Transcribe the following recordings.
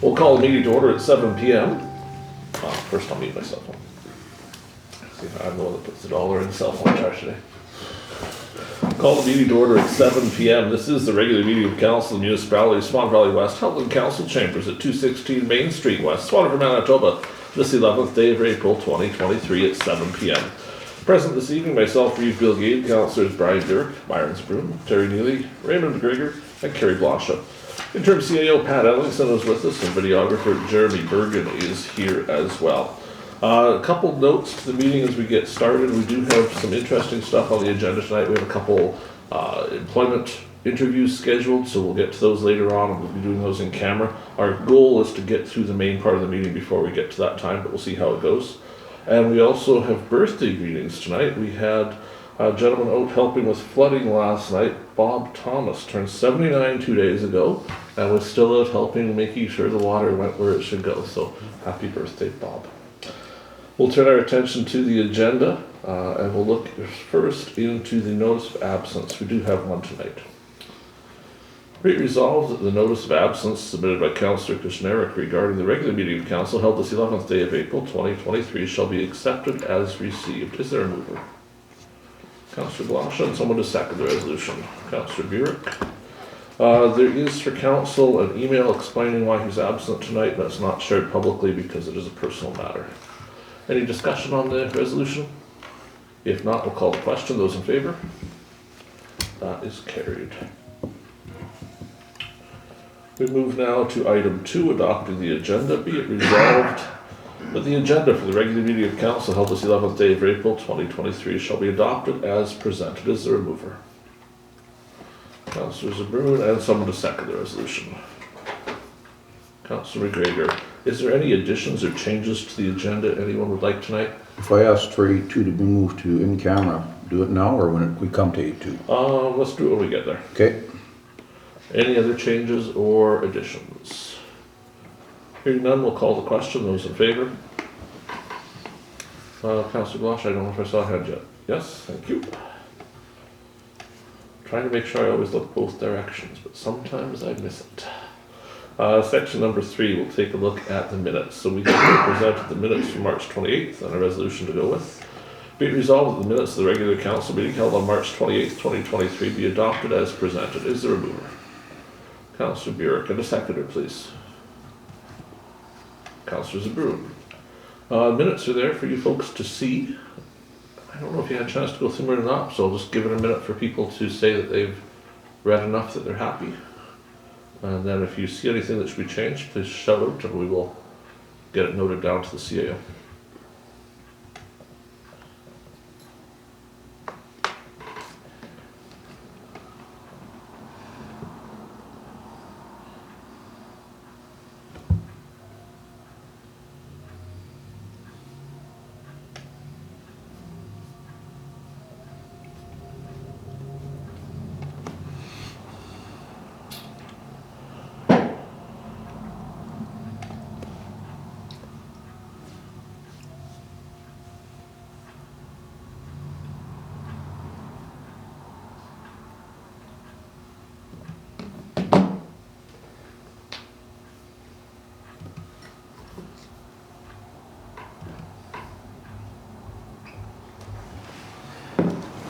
We'll call the meeting to order at 7 p.m. First I'll mute my cell phone. See if I'm the one that puts the dollar in the cell phone charge today. Call the meeting to order at 7 p.m. This is the regular meeting of Council of the Municipality of Swan Valley West, held in Council Chambers at 216 Main Street West, Swan River, Manitoba, this 11th day of April 2023 at 7 p.m. Present this evening, myself, Reeve, Gade, Councillors Burick, Byron, Zbirun, Terry, Neely, Raymond, McGregor, and Carrie, Blosha. Interim CAO Pat Ellingson is with us, and videographer Jeremy Bergen is here as well. A couple notes to the meeting as we get started. We do have some interesting stuff on the agenda tonight. We have a couple employment interviews scheduled, so we'll get to those later on, and we'll be doing those in camera. Our goal is to get through the main part of the meeting before we get to that time, but we'll see how it goes. And we also have birthday greetings tonight. We had a gentleman out helping with flooding last night. Bob Thomas turned 79 2 days ago, and was still out helping, making sure the water went where it should go. So happy birthday, Bob. We'll turn our attention to the agenda, and we'll look first into the notice of absence. We do have one tonight. Be it resolved that the notice of absence submitted by Councillor Kushniryk regarding the regular meeting of Council held this 11th day of April 2023 shall be accepted as received. Is there a mover? Councillor Blosha, and someone to second the resolution. Councillor Burick. There is for Council an email explaining why he's absent tonight, but it's not shared publicly because it is a personal matter. Any discussion on the resolution? If not, we'll call the question. Those in favour? That is carried. We move now to item 2, adopting the agenda. Be it resolved that the agenda for the regular meeting of Council held this 11th day of April 2023 shall be adopted as presented. Is there a mover? Councillor Zbirun, and someone to second the resolution. Councillor McGregor. Is there any additions or changes to the agenda anyone would like tonight? If I ask for A2 to be moved to in camera, do it now or when we come to A2? Let's do it when we get there. Okay. Any other changes or additions? Hearing none, we'll call the question. Those in favour? Councillor Blosha, I don't know if I saw a hand yet. Yes, thank you. Trying to make sure I always look both directions, but sometimes I miss it. Section number 3, we'll take a look at the minutes. So we have presented the minutes from March 28th and a resolution to go with. Be it resolved that the minutes of the regular council meeting held on March 28th, 2023 be adopted as presented. Is there a mover? Councillor Burick, and a seconder, please. Councillor Zbirun. Minutes are there for you folks to see. I don't know if you had a chance to go through them or not, so I'll just give it a minute for people to say that they've read enough that they're happy. And then if you see anything that should be changed, please shout out and we will get it noted down to the CAO.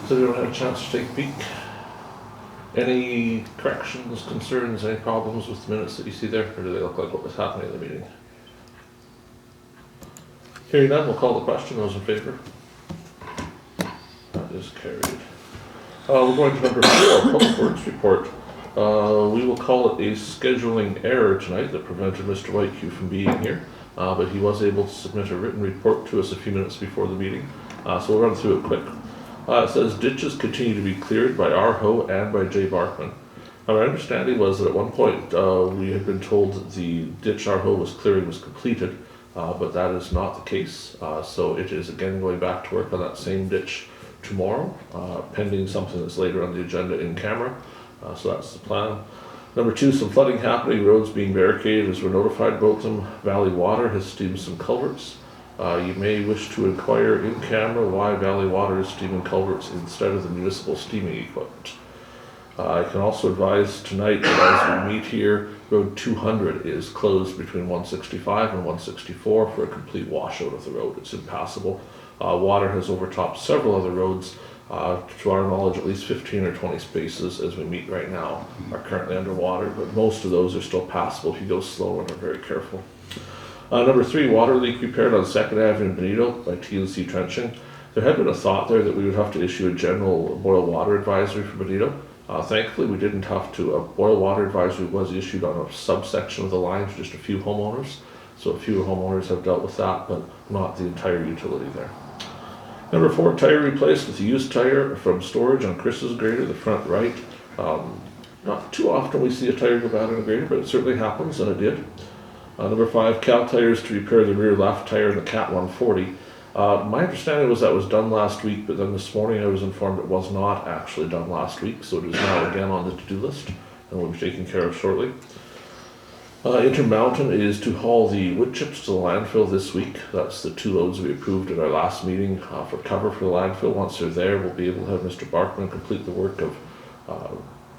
So everyone had a chance to take a peek. Any corrections, concerns, any problems with the minutes that you see there, or do they look like what was happening in the meeting? Hearing none, we'll call the question. Those in favour? That is carried. We're going to number 4, Public Works Report. We will call it a scheduling error tonight that prevented Mr. Whitehue from being here, but he was able to submit a written report to us a few minutes before the meeting, so we'll run through it quick. It says ditches continue to be cleared by R.Ho. and by J. Barkman. Our understanding was that at one point we had been told that the ditch R.Ho. was clearing was completed, but that is not the case. So it is again going back to work on that same ditch tomorrow, pending something that's later on the agenda in camera. So that's the plan. Number 2, some flooding happening, roads being barricaded as we're notified about them. Valley Water has steamed some culverts. You may wish to inquire in camera why Valley Water is steaming culverts instead of the municipal steaming equipment. I can also advise tonight that as we meet here, Road 200 is closed between 165 and 164 for a complete washout of the road. It's impassable. Water has overtopped several other roads. To our knowledge, at least 15 or 20 spaces as we meet right now are currently underwater, but most of those are still passable if you go slow and are very careful. Number 3, water leak repaired on 2nd Avenue in Benito by T&C trenching. There had been a thought there that we would have to issue a general boil water advisory for Benito. Thankfully, we didn't have to. A boil water advisory was issued on a subsection of the line for just a few homeowners. So a few homeowners have dealt with that, but not the entire utility there. Number 4, tire replaced with a used tire from storage on Chris's grader, the front right. Not too often we see a tire go bad on a grader, but it certainly happens, and it did. Number 5, Cal tires to repair the rear left tire in the Cat 140. My understanding was that was done last week, but then this morning I was informed it was not actually done last week, so it is now again on the to-do list, and will be taken care of shortly. Intermountain is to haul the wood chips to the landfill this week. That's the 2 loads we approved at our last meeting for cover for the landfill. Once they're there, we'll be able to have Mr. Barkman complete the work of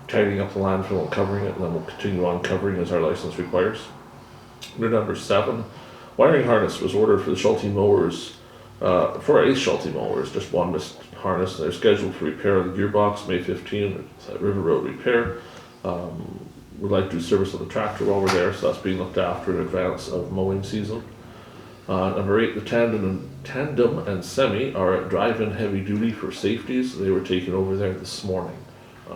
tidying up the landfill and covering it, and then we'll continue on covering as our license requires. Number 7, wiring harness was ordered for the Schulte mowers, for a Schulte mowers, just one missed harness. They're scheduled for repair of the gearbox May 15, it's at River Road repair. We'd like to do service on the tractor while we're there, so that's being looked after in advance of mowing season. Number 8, the tandem and semi are at drive-in heavy duty for safeties. They were taken over there this morning.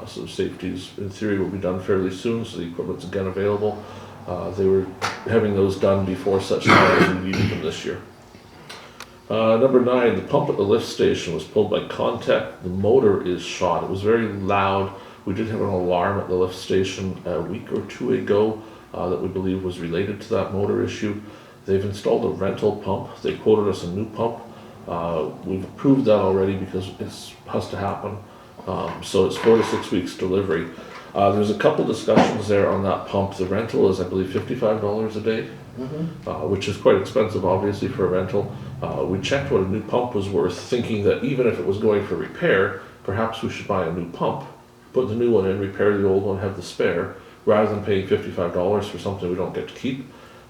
So safeties in theory will be done fairly soon, so the equipment's again available. They were having those done before such time as we needed them this year. Number 9, the pump at the lift station was pulled by contact. The motor is shot. It was very loud. We did have an alarm at the lift station a week or 2 ago that we believe was related to that motor issue. They've installed a rental pump. They quoted us a new pump. We've approved that already because it has to happen. So it's 4 to 6 weeks delivery. There's a couple discussions there on that pump. The rental is, I believe, $55 a day, which is quite expensive, obviously, for a rental. We checked what a new pump was worth, thinking that even if it was going for repair, perhaps we should buy a new pump, put the new one in, repair the old one, have the spare, rather than paying $55 for something we don't get to keep.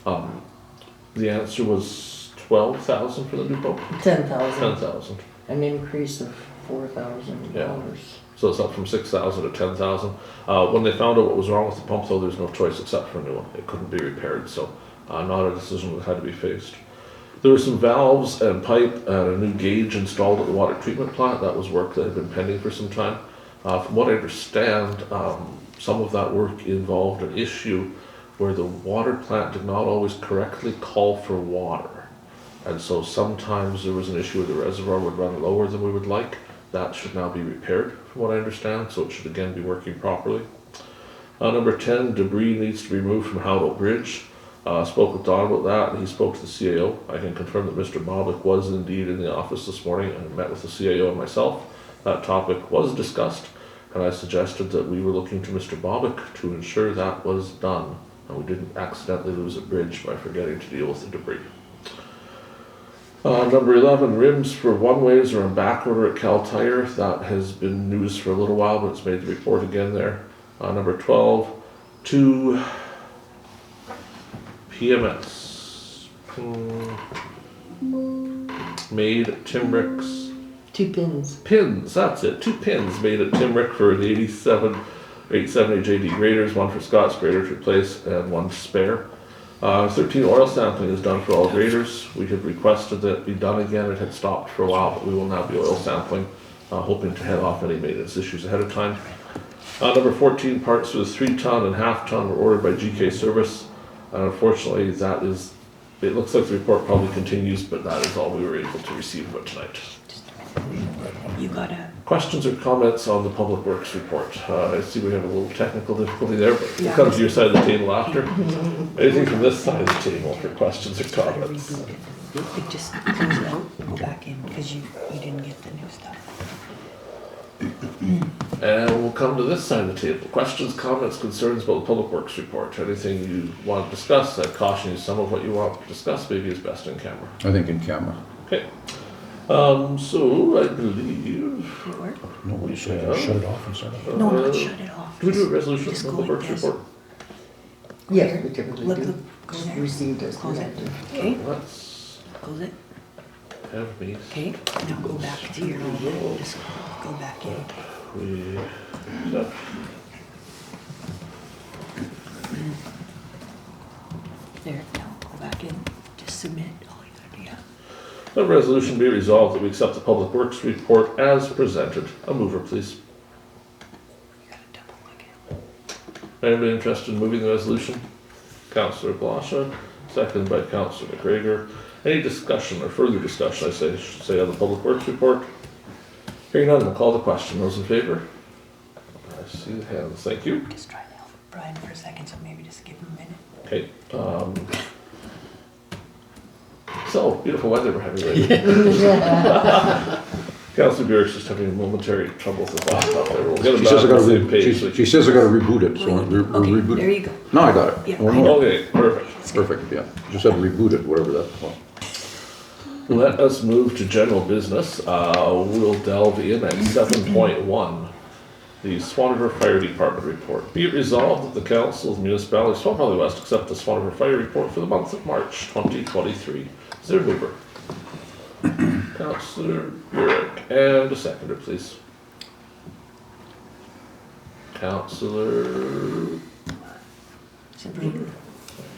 The answer was $12,000 for the new pump. 10,000. 10,000. An increase of $4,000. Yeah. So it's up from 6,000 to 10,000. When they found out what was wrong with the pump, though, there's no choice except for a new one. It couldn't be repaired, so not a decision that had to be faced. There were some valves and pipe and a new gauge installed at the water treatment plant. That was work that had been pending for some time. From what I understand, some of that work involved an issue where the water plant did not always correctly call for water. And so sometimes there was an issue where the reservoir would run lower than we would like. That should now be repaired, from what I understand, so it should again be working properly. Number 10, debris needs to be removed from Howdell Bridge. Spoke with Don about that, and he spoke to the CAO. I can confirm that Mr. Bobick was indeed in the office this morning and met with the CAO and myself. That topic was discussed, and I suggested that we were looking to Mr. Bobick to ensure that was done, and we didn't accidentally lose a bridge by forgetting to deal with the debris. Number 11, rims for one-ways are on back order at Cal Tire. That has been news for a little while, but it's made the report again there. Number 12, 2 PMS made at Timbrick's. 2 pins. Pins, that's it. 2 pins made at Timbrick for the 870 JD graders, one for Scott's grader to replace and one spare. 13 oil sampling is done for all graders. We had requested that it be done again. It had stopped for a while, but we will now be oil sampling, hoping to head off any maintenance issues ahead of time. Number 14, parts for the 3-ton and half-ton were ordered by GK Service. Unfortunately, that is, it looks like the report probably continues, but that is all we were able to receive about tonight. You got it. Questions or comments on the Public Works report? I see we have a little technical difficulty there, but we'll come to your side of the table after. Anything from this side of the table for questions or comments? It just comes out and go back in because you didn't get the new stuff. And we'll come to this side of the table. Questions, comments, concerns about the Public Works report? Anything you want to discuss? I caution you, some of what you want to discuss maybe is best in camera. I think in camera. Okay. So I believe. It worked? No, we should shut it off and start it. No, not shut it off. Do we do a resolution Just for the go Public like Works this. report? Yes, we typically Look, do. go there. Received as Close it. presented. Okay, Let's close it. have me. Okay, now go back to your, just go back in. We, so, There, now go back in, just submit all you gotta do, yeah. the resolution be resolved that we accept the Public Works report as presented. A mover, please. You gotta double click it. Anybody interested in moving the resolution? Councillor Blosha, seconded by Councillor McGregor. Any discussion or further discussion, I should say, on the Public Works report? Hearing none, we'll call the question. Those in favor? I see the hands. Thank you. Just try to help Brian for a second, so maybe just give him a minute. Okay. So, beautiful weather we're having lately. Councillor Burick's just having momentary trouble with the laptop there. We'll get him She back says I on the gotta, same page. she says I gotta reboot it, so we'll Okay, reboot there it. you go. No, I got it. Yeah, Oh, I no. know. Okay, perfect. Perfect, yeah. Just said reboot it, whatever that's called. Let us move to general business. We'll delve in at 7.1, the Swan River Fire Department report. Be it resolved that the Council of the Municipality of Swan Valley West accept the Swan River Fire report for the month of March 2023. Is there a mover? Councillor Burick, and a seconder, please. Councillor, Zbirun.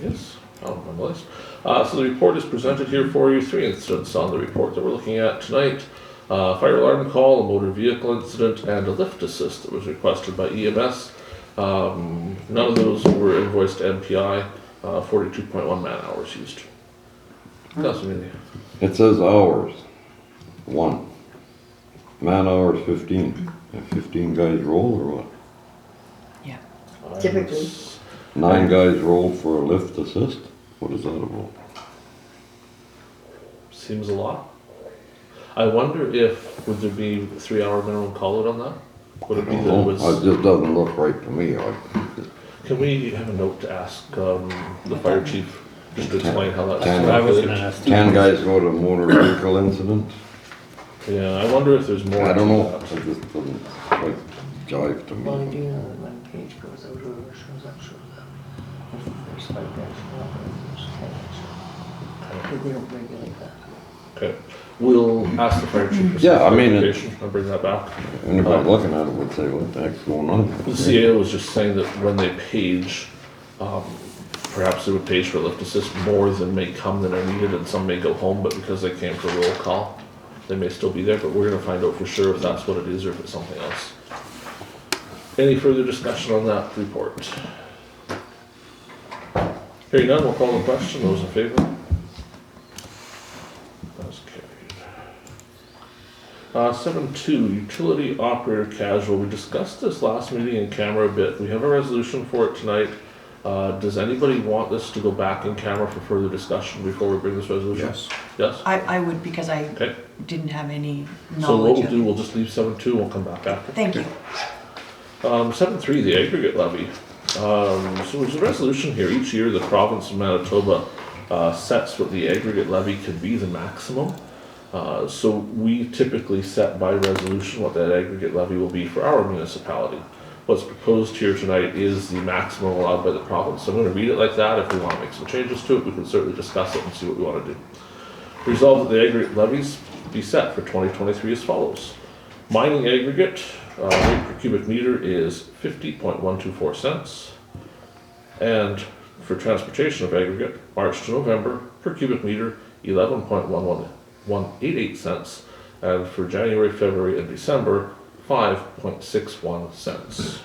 yes, on my list. So the report is presented here for you. 3 incidents on the report that we're looking at tonight. Fire alarm call, a motor vehicle incident, and a lift assist that was requested by EMS. None of those were invoiced to MPI, 42.1 man hours used. Councillor Neely. It says hours, 1. Man hours, 15. Have 15 guys roll or what? Yeah. Typically. 9 guys roll for a lift assist? What is that about? Seems a lot. I wonder if, would there be a 3-hour minimum call out on that? Would it be that it was, It just doesn't look right to me. can we have a note to ask the fire chief just to explain how that's Ten. I was gonna calculated? ask. 10 guys go to a motor vehicle incident? Yeah, I wonder if there's more. I don't to know. that. It just doesn't quite jive to Well, I me. do know that when page goes out, whoever shows up, shows up. If there's 5 guys show up, there's 10 extra. But they don't regulate that. Okay, we'll ask the fire chief for some Yeah, I mean, clarification. I'll bring that back. Anybody looking at it would say, what the heck's going on? The CAO was just saying that when they page, perhaps they would page for lift assist more than may come than are needed, and some may go home, but because they came for roll call, they may still be there, but we're gonna find out for sure if that's what it is or if it's something else. Any further discussion on that report? Hearing none, we'll call the question. Those in favor? That's carried. 7.2, utility operator casual. We discussed this last meeting in camera a bit. We have a resolution for it tonight. Does anybody want this to go back in camera for further discussion before we bring this resolution? Yes. Yes? I would, because I Okay, didn't have any so what knowledge we'll of do, it. we'll just leave 7.2, we'll come back after. Thank you. 7.3, the aggregate levy. So there's a resolution here. Each year, the province of Manitoba sets what the aggregate levy can be, the maximum. So we typically set by resolution what that aggregate levy will be for our municipality. What's proposed here tonight is the maximum allowed by the province. So I'm going to read it like that. If we want to make some changes to it, we can certainly discuss it and see what we want to do. Resolved that the aggregate levies be set for 2023 as follows. Mining aggregate rate per cubic meter is 50.124 cents. And for transportation of aggregate, March to November, per cubic meter, 11.188 cents. And for January, February, and December, 5.61 cents.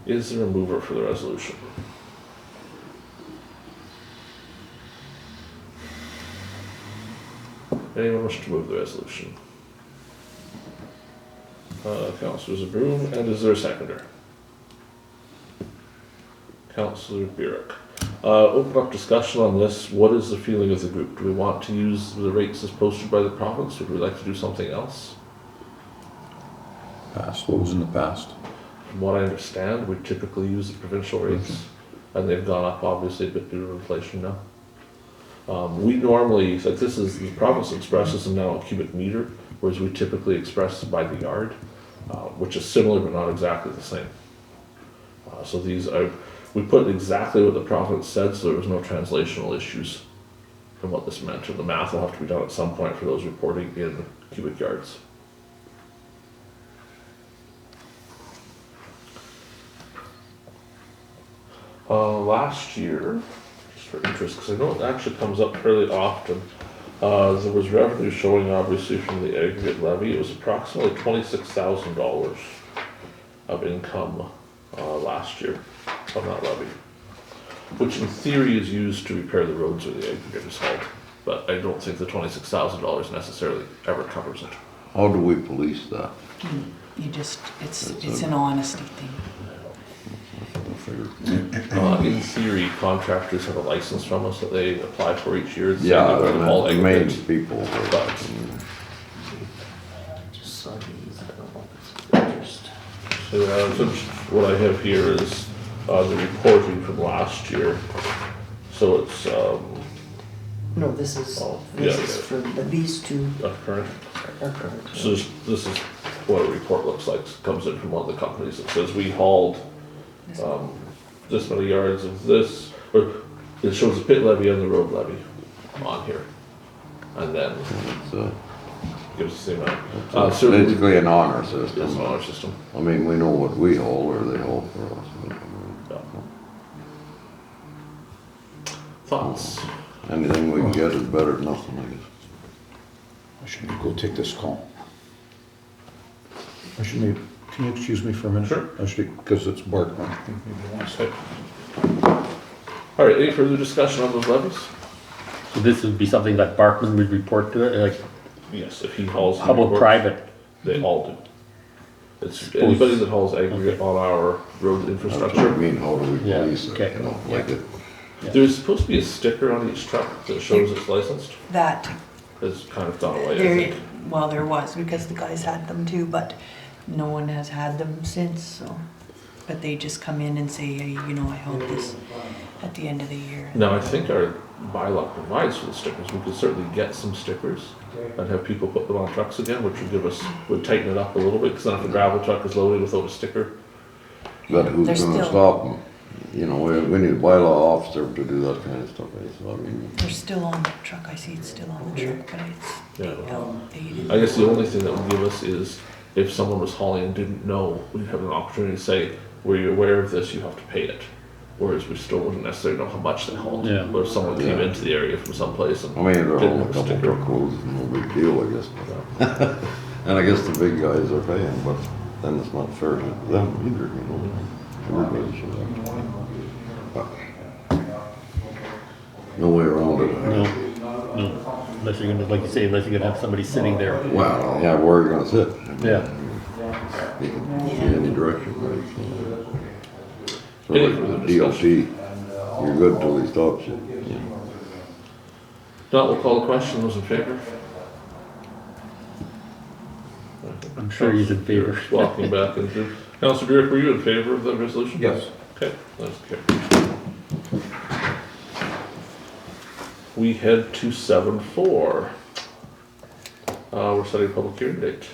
Is there a mover for the resolution? Anyone wish to move the resolution? Councillor Zbirun, and is there a seconder? Councillor Burick. Open up discussion on this. What is the feeling of the group? Do we want to use the rates as posted by the province, or would we like to do something else? Past, what was in the past? From what I understand, we typically use the provincial rates, and they've gone up obviously a bit due to inflation now. We normally, like this is, the province expresses them now in cubic meter, whereas we typically express by the yard, which is similar but not exactly the same. So these are, we put exactly what the province said, so there was no translational issues from what this meant, and the math will have to be done at some point for those reporting in cubic yards. Last year, just for interest, because I know it actually comes up fairly often, there was revenue showing obviously from the aggregate levy. It was approximately $26,000 of income last year from that levy, which in theory is used to repair the roads where the aggregate is hauled. But I don't think the $26,000 necessarily ever covers it. How do we police that? You just, it's an honesty thing. In theory, contractors have a license from us that they apply for each year. Yeah, all the main aggregates. people. But Just saw these, I don't know if it's of interest. so what I have here is the reporting from last year. So it's No, this is, Oh, this yeah, is yeah. for these two current. are current. So this is what a report looks like. It comes in from one of the companies that says we hauled this many yards of this, or it shows the pit levy and the road levy on here, and then It's gives us the amount. Certainly, basically an honor it's an system. honor system. I mean, we know what we haul or they haul for us. Yeah. Thoughts? Anything we can get is better than nothing, I guess. I should go take this call. I should maybe, can you excuse me for a minute? Sure. I should, because it's Barkman. Okay. All right, any further discussion on those levies? So this would be something that Barkman would report to it, like Yes, if he hauls. he public, reports, private. They all do. It's anybody that hauls aggregate on our road That's what I infrastructure. mean, how do we Yeah, police it, okay. you know, like it. There's supposed to be a sticker on each truck that shows it's licensed. That, It's kind of gone away, I there, think. well, there was, because the guys had them too, but no one has had them since, so. But they just come in and say, hey, you know, I held this at the end of the year. Now, I think our bylaw provides for the stickers. We could certainly get some stickers and have people put them on trucks again, which would give us, would tighten it up a little bit, because then if a gravel truck is loaded without a sticker, But who's There's gonna still- stop them? You know, we need a bylaw officer to do that kind of stuff, right? So I mean, They're still on the truck, I see it's still on the truck, but it's Yeah. outdated. I guess the only thing that would give us is if someone was hauling and didn't know, we'd have an opportunity to say, were you aware of this, you have to pay it. Whereas we still wouldn't necessarily know how much they hauled. Yeah. But if someone came Yeah. into the area from someplace and I mean, they're didn't hauling a have a couple sticker. truckloads, no big deal, I guess. And I guess the big guys are paying, but then it's not fair to them either, you know? Everybody should have to pay. But no way around it. No, no, unless you're gonna, like you say, unless you're gonna have somebody sitting there. Well, yeah, where are you gonna sit? Yeah. You can see any direction, right? So Any like further the DLT, you're good till he stops you. Not, we'll call the question, those in favor? I'm sure he's in favor. Walking back into, Councillor Burick, were you in favor of the resolution? Yes. Okay, that's carried. We head to 7.4. We're setting a public hearing date.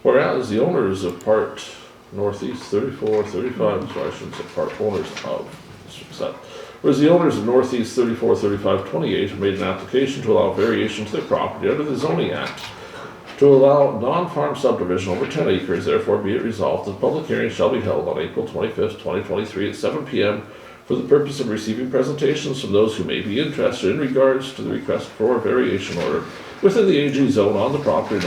Whereas the owners of part northeast 34, 35, so I shouldn't say part owners of, let's fix that. Whereas the owners of northeast 34, 35, 28 have made an application to allow variation to their property under the zoning act to allow non-farm subdivision over 10 acres, therefore be it resolved that the public hearing shall be held on April 25th, 2023 at 7 p.m. for the purpose of receiving presentations from those who may be interested in regards to the request for a variation order within the AG zone on the property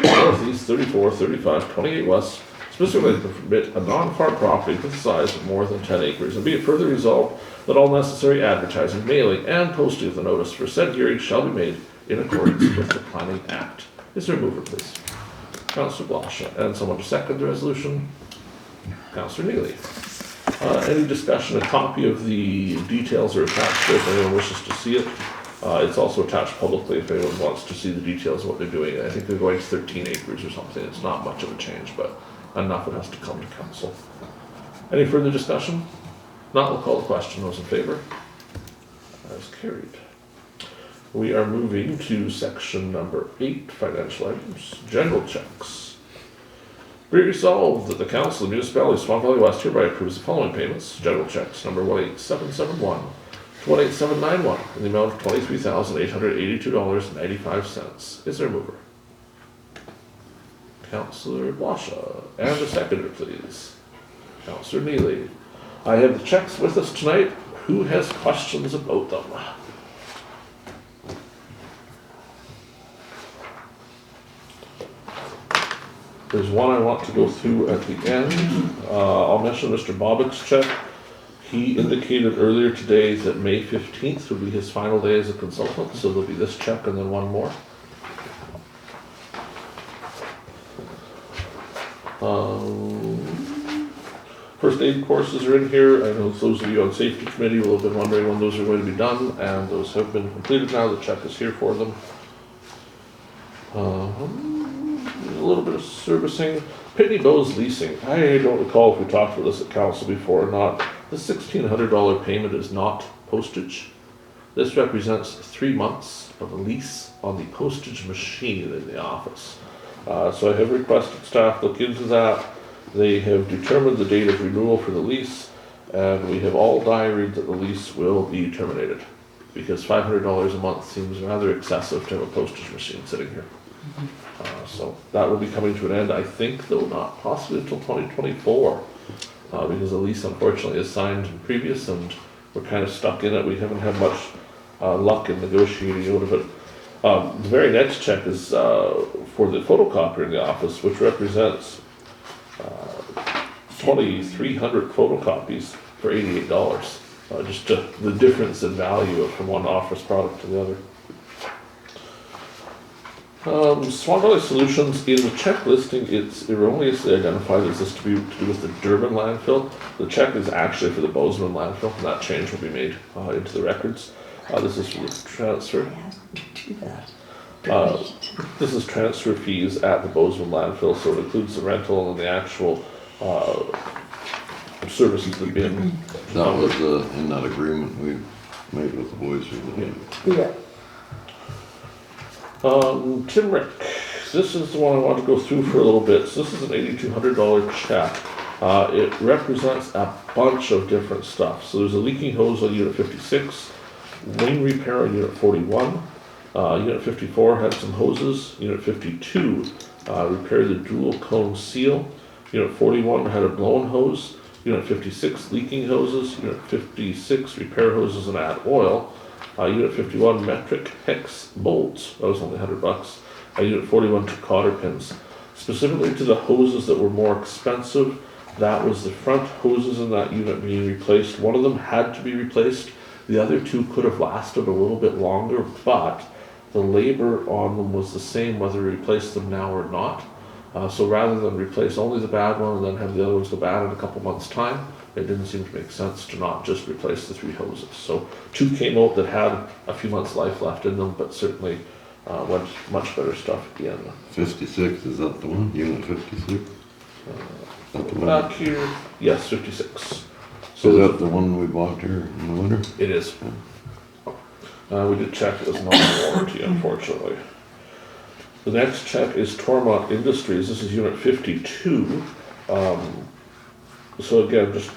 northeast 34, 35, 28 west, specifically to permit a non-farm property with a size of more than 10 acres, and be it further resolved that all necessary advertising, mailing, and posting of the notice for said hearing shall be made in accordance with the Planning Act. Is there a mover, please? Councillor Blosha, and someone to second the resolution? Councillor Neely. Any discussion? A copy of the details are attached there if anyone wishes to see it. It's also attached publicly if anyone wants to see the details of what they're doing. I think they're going to 13 acres or something. It's not much of a change, but enough it has to come to council. Any further discussion? Not, we'll call the question. Those in favor? As carried. We are moving to section number 8, financial items, general checks. Be it resolved that the Council of the Municipality of Swan Valley West hereby approves the following payments. General Cheques number 18771 to 18791 in the amount of $23,882.95. Is there a mover? Councillor Blosha. And a seconder, please. Councillor Neely. I have the checks with us tonight. Who has questions about them? There's one I want to go through at the end. I'll mention Mr. Bobick's check. He indicated earlier today that May 15th would be his final day as a consultant, so there'll be this check and then one more. First aid courses are in here. I know those of you on safety committee will have been wondering when those are going to be done, and those have been completed now. The check is here for them. A little bit of servicing. Pitney Bowes leasing. I don't recall if we talked about this at council before or not. The $1,600 payment is not postage. This represents 3 months of a lease on the postage machine in the office. So I have requested staff look into that. They have determined the date of renewal for the lease, and we have all diaried that the lease will be terminated, because $500 a month seems rather excessive to have a postage machine sitting here. So that will be coming to an end, I think, though not possibly until 2024, because the lease unfortunately is signed in previous, and we're kind of stuck in it. We haven't had much luck in negotiating out of it. The very next check is for the photocopier in the office, which represents 2,300 photocopies for $88. Just the difference in value from one office product to the other. Swan Valley Solutions, in the check listing, it's erroneously identified as this to do with the Durban landfill. The check is actually for the Bozeman landfill, and that change will be made into the records. This is for the transfer. Do that. This is transfer fees at the Bozeman landfill, so it includes the rental and the actual services that have been. That was in that agreement we made with the boys. Yeah. Timrick, this is the one I want to go through for a little bit. So this is an $8,200 check. It represents a bunch of different stuff. So there's a leaking hose on unit 56, lane repair on unit 41, unit 54 had some hoses, unit 52 repaired the dual cone seal, unit 41 had a blown hose, unit 56 leaking hoses, unit 56 repair hoses and add oil. Unit 51 metric hex bolts, that was only $100. Unit 41 took cotter pins. Specifically to the hoses that were more expensive, that was the front hoses in that unit being replaced. One of them had to be replaced. The other two could have lasted a little bit longer, but the labor on them was the same whether we replaced them now or not. So rather than replace only the bad one and then have the other ones go bad in a couple months' time, it didn't seem to make sense to not just replace the 3 hoses. So 2 came out that had a few months' life left in them, but certainly went much better stuff in. 56, is that the one? Unit 56? That the one? Back here, yes, 56. So is that the one we bought here in the winter? It is. We did check, it was not a warranty, unfortunately. The next check is Tormont Industries. This is unit 52. So again, just,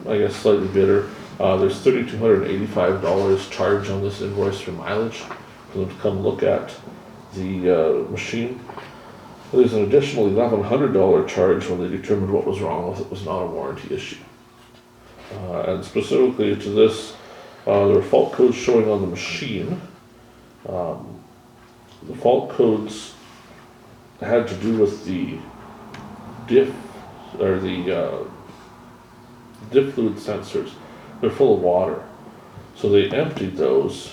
I guess, slightly bitter. There's $3,285 charged on this invoice for mileage for them to come look at the machine. There's an additional $1,100 charge when they determined what was wrong with it was not a warranty issue. And specifically to this, there are fault codes showing on the machine. The fault codes had to do with the diff, or the diff fluid sensors. They're full of water. So they emptied those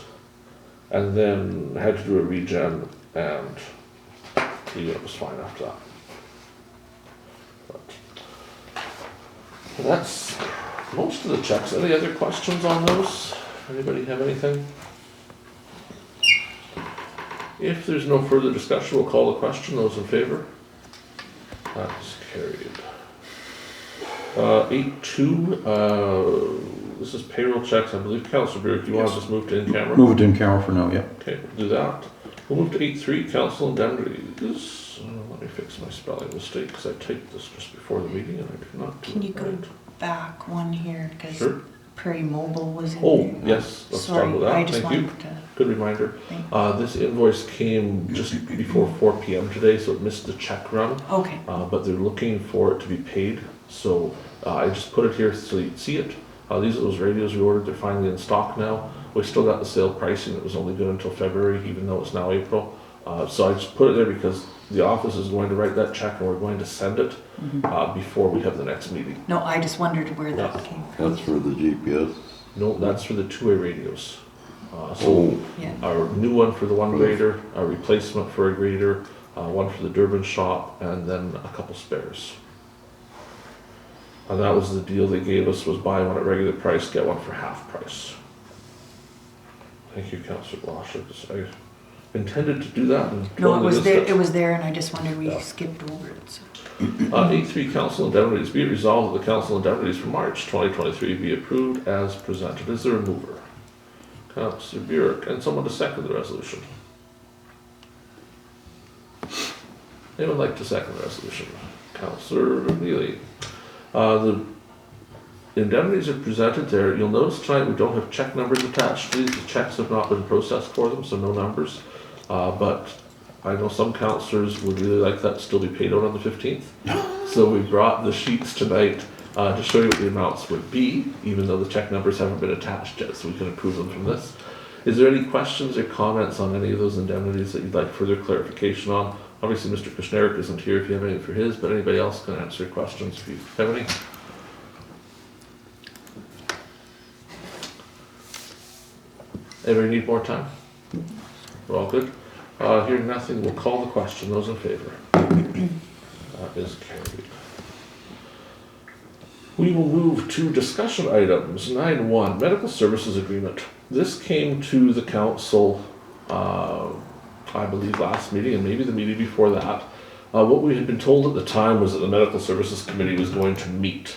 and then had to do a regen, and the unit was fine after that. But that's most of the checks. Any other questions on those? Anybody have anything? If there's no further discussion, we'll call the question. Those in favor? That's carried. 8.2, this is payroll checks. I believe Councillor Burick, you want to just move to in-camera? Move it in camera for now, yeah. Okay, we'll do that. We'll move to 8.3, Council Indemnities. Let me fix my spelling mistake, because I typed this just before the meeting and I did not do Can you it go right. back one here, because Sure. Prairie Mobile was in Oh, there. yes, let's talk Sorry, about that. I just Thank you. wanted to, Good reminder. thank- This invoice came just before 4 PM today, so it missed the check run. okay, But they're looking for it to be paid, so I just put it here so you can see it. These are those radios we ordered, they're finally in stock now. We still got the sale pricing that was only good until February, even though it's now April. So I just put it there because the office is going to write that check and we're going to send it before we have the next meeting. no, I just wondered where that Yeah. came from. That's for the GPS. No, that's for the two-way radios. So Oh, Yeah, our new one for the one grader, a replacement for a grader, one for the Durban shop, and then a couple spares. And that was the deal they gave us, was buy one at regular price, get one for half price. Thank you, Councillor Blosha, 'cause I intended to do that and no, it totally was missed there, it. it was there, and I just wondered, we Yeah. skipped over it, so. 8.3 Council Indemnities, be it resolved that the Council Indemnities for March 2023 be approved as presented. Is there a mover? Councillor Burick, and someone to second the resolution. Anyone like to second the resolution? Councillor Neely. The indemnities are presented there. You'll notice tonight we don't have check numbers attached to these. The checks have not been processed for them, so no numbers. But I know some councillors would really like that to still be paid out on the 15th. So we brought the sheets tonight to show you what the amounts would be, even though the check numbers haven't been attached yet, so we can approve them from this. Is there any questions or comments on any of those indemnities that you'd like further clarification on? Obviously, Mr. Kushniryk isn't here if you have any for his, but anybody else can answer questions if you have any. Anybody need more time? We're all good? Hearing nothing, we'll call the question. Those in favor? That is carried. We will move to discussion items. 9.1, medical services agreement. This came to the council, I believe last meeting and maybe the meeting before that. What we had been told at the time was that the medical services committee was going to meet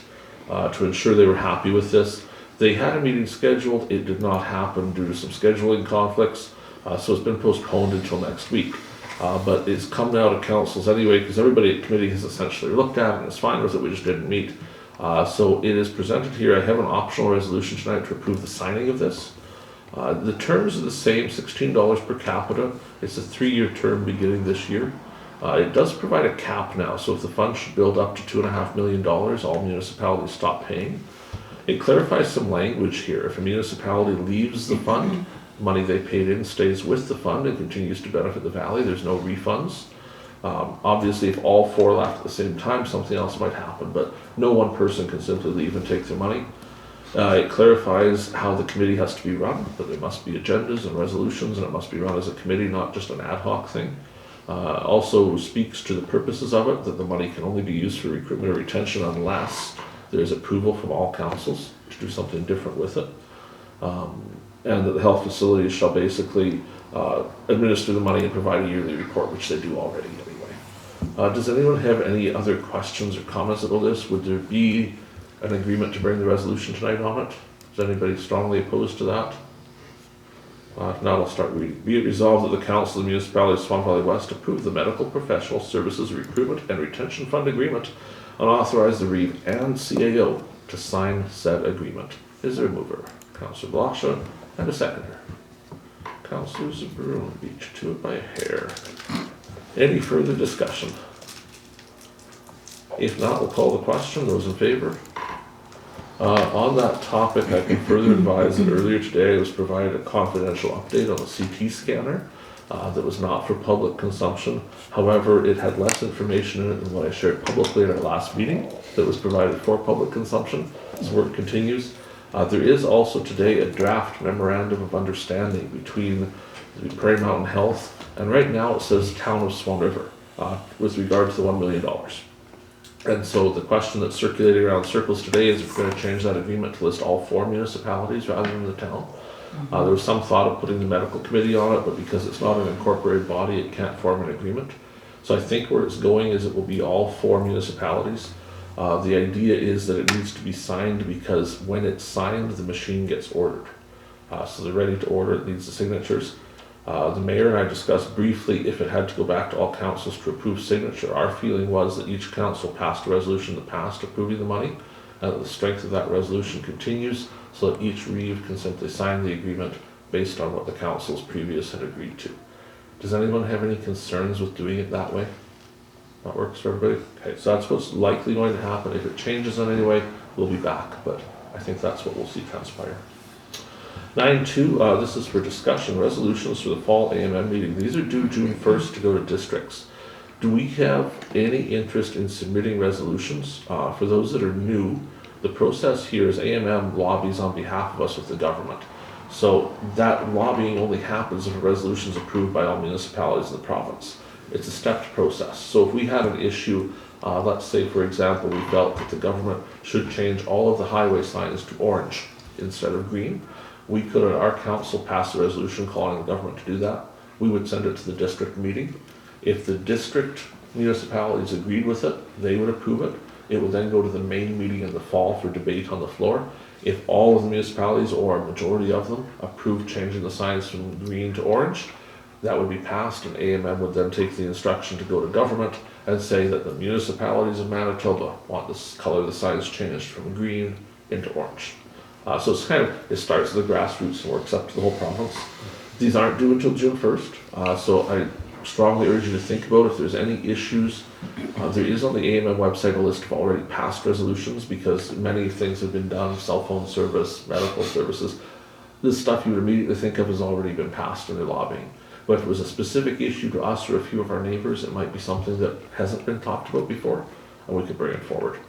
to ensure they were happy with this. They had a meeting scheduled. It did not happen due to some scheduling conflicts. So it's been postponed until next week. But it's come now to councils anyway, because everybody at committee has essentially looked at it and is fine with it, we just didn't meet. So it is presented here. I have an optional resolution tonight to approve the signing of this. The terms are the same, $16 per capita. It's a 3-year term beginning this year. It does provide a cap now, so if the fund should build up to $2.5 million, all municipalities stop paying. It clarifies some language here. If a municipality leaves the fund, money they paid in stays with the fund and continues to benefit the valley. There's no refunds. Obviously, if all 4 left at the same time, something else might happen, but no one person can simply leave and take their money. It clarifies how the committee has to be run, that there must be agendas and resolutions, and it must be run as a committee, not just an ad hoc thing. Also speaks to the purposes of it, that the money can only be used for recruitment or retention unless there's approval from all councils to do something different with it. And that the health facilities shall basically administer the money and provide a yearly report, which they do already anyway. Does anyone have any other questions or comments about this? Would there be an agreement to bring the resolution tonight on it? Is anybody strongly opposed to that? If not, I'll start reading. Be it resolved that the Council of the Municipality of Swan Valley West approve the Medical Professional Services Recruitment and Retention Fund Agreement and authorize the Reeve and CAO to sign said agreement. Is there a mover? Councillor Blosha, and a seconder. Councillor Zbirun beat you to it by a hair. Any further discussion? If not, we'll call the question. Those in favor? On that topic, I can further advise that earlier today I was provided a confidential update on the CT scanner that was not for public consumption. However, it had less information in it than what I shared publicly at our last meeting that was provided for public consumption. So work continues. There is also today a draft memorandum of understanding between the Prairie Mountain Health, and right now it says Town of Swan River with regard to the $1 million. And so the question that's circulating around circles today is if we're going to change that agreement to list all 4 municipalities rather than the town. There was some thought of putting the medical committee on it, but because it's not an incorporated body, it can't form an agreement. So I think where it's going is it will be all 4 municipalities. The idea is that it needs to be signed because when it's signed, the machine gets ordered. So they're ready to order, it needs the signatures. The mayor and I discussed briefly if it had to go back to all councils to approve signature. Our feeling was that each council passed a resolution in the past approving the money, and that the strength of that resolution continues, so that each Reeve can simply sign the agreement based on what the councils previous had agreed to. Does anyone have any concerns with doing it that way? That works for everybody? Okay, so that's what's likely going to happen. If it changes in any way, we'll be back, but I think that's what we'll see transpire. 9.2, this is for discussion, resolutions for the fall AMM meeting. These are due June 1st to go to districts. Do we have any interest in submitting resolutions? For those that are new, the process here is AMM lobbies on behalf of us with the government. So that lobbying only happens if a resolution is approved by all municipalities in the province. It's a stepped process. So if we had an issue, let's say for example, we felt that the government should change all of the highway signs to orange instead of green, we could at our council pass a resolution calling the government to do that. We would send it to the district meeting. If the district municipalities agreed with it, they would approve it. It would then go to the main meeting in the fall for debate on the floor. If all of the municipalities, or a majority of them, approved changing the signs from green to orange, that would be passed, and AMM would then take the instruction to go to government and say that the municipalities of Manitoba want this color of the signs changed from green into orange. So it's kind of, it starts at the grassroots and works up to the whole province. These aren't due until June 1st, so I strongly urge you to think about if there's any issues. There is on the AMM website a list of already passed resolutions, because many things have been done, cell phone service, medical services. This stuff you would immediately think of has already been passed in their lobbying. But if it was a specific issue to us or a few of our neighbors, it might be something that hasn't been talked about before, and we could bring it forward.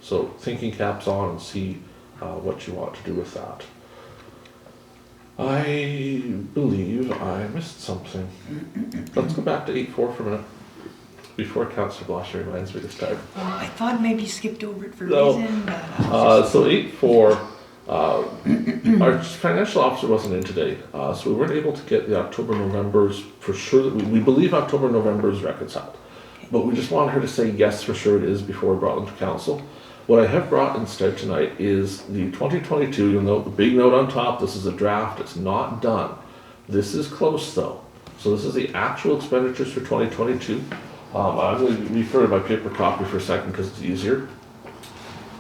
So thinking caps on and see what you want to do with that. I believe I missed something. Let's go back to 8.4 for a minute, before Councillor Blosha reminds me this time. I thought maybe skipped over it for a No. reason, but So 8.4, our financial officer wasn't in today, so we weren't able to get the October-November's for sure. That we believe October-November is reconciled, but we just wanted her to say yes for sure it is before we brought them to council. What I have brought instead tonight is the 2022, you'll note the big note on top, this is a draft, it's not done. This is close though. So this is the actual expenditures for 2022. I'm going to refer to my paper copy for a second because it's easier.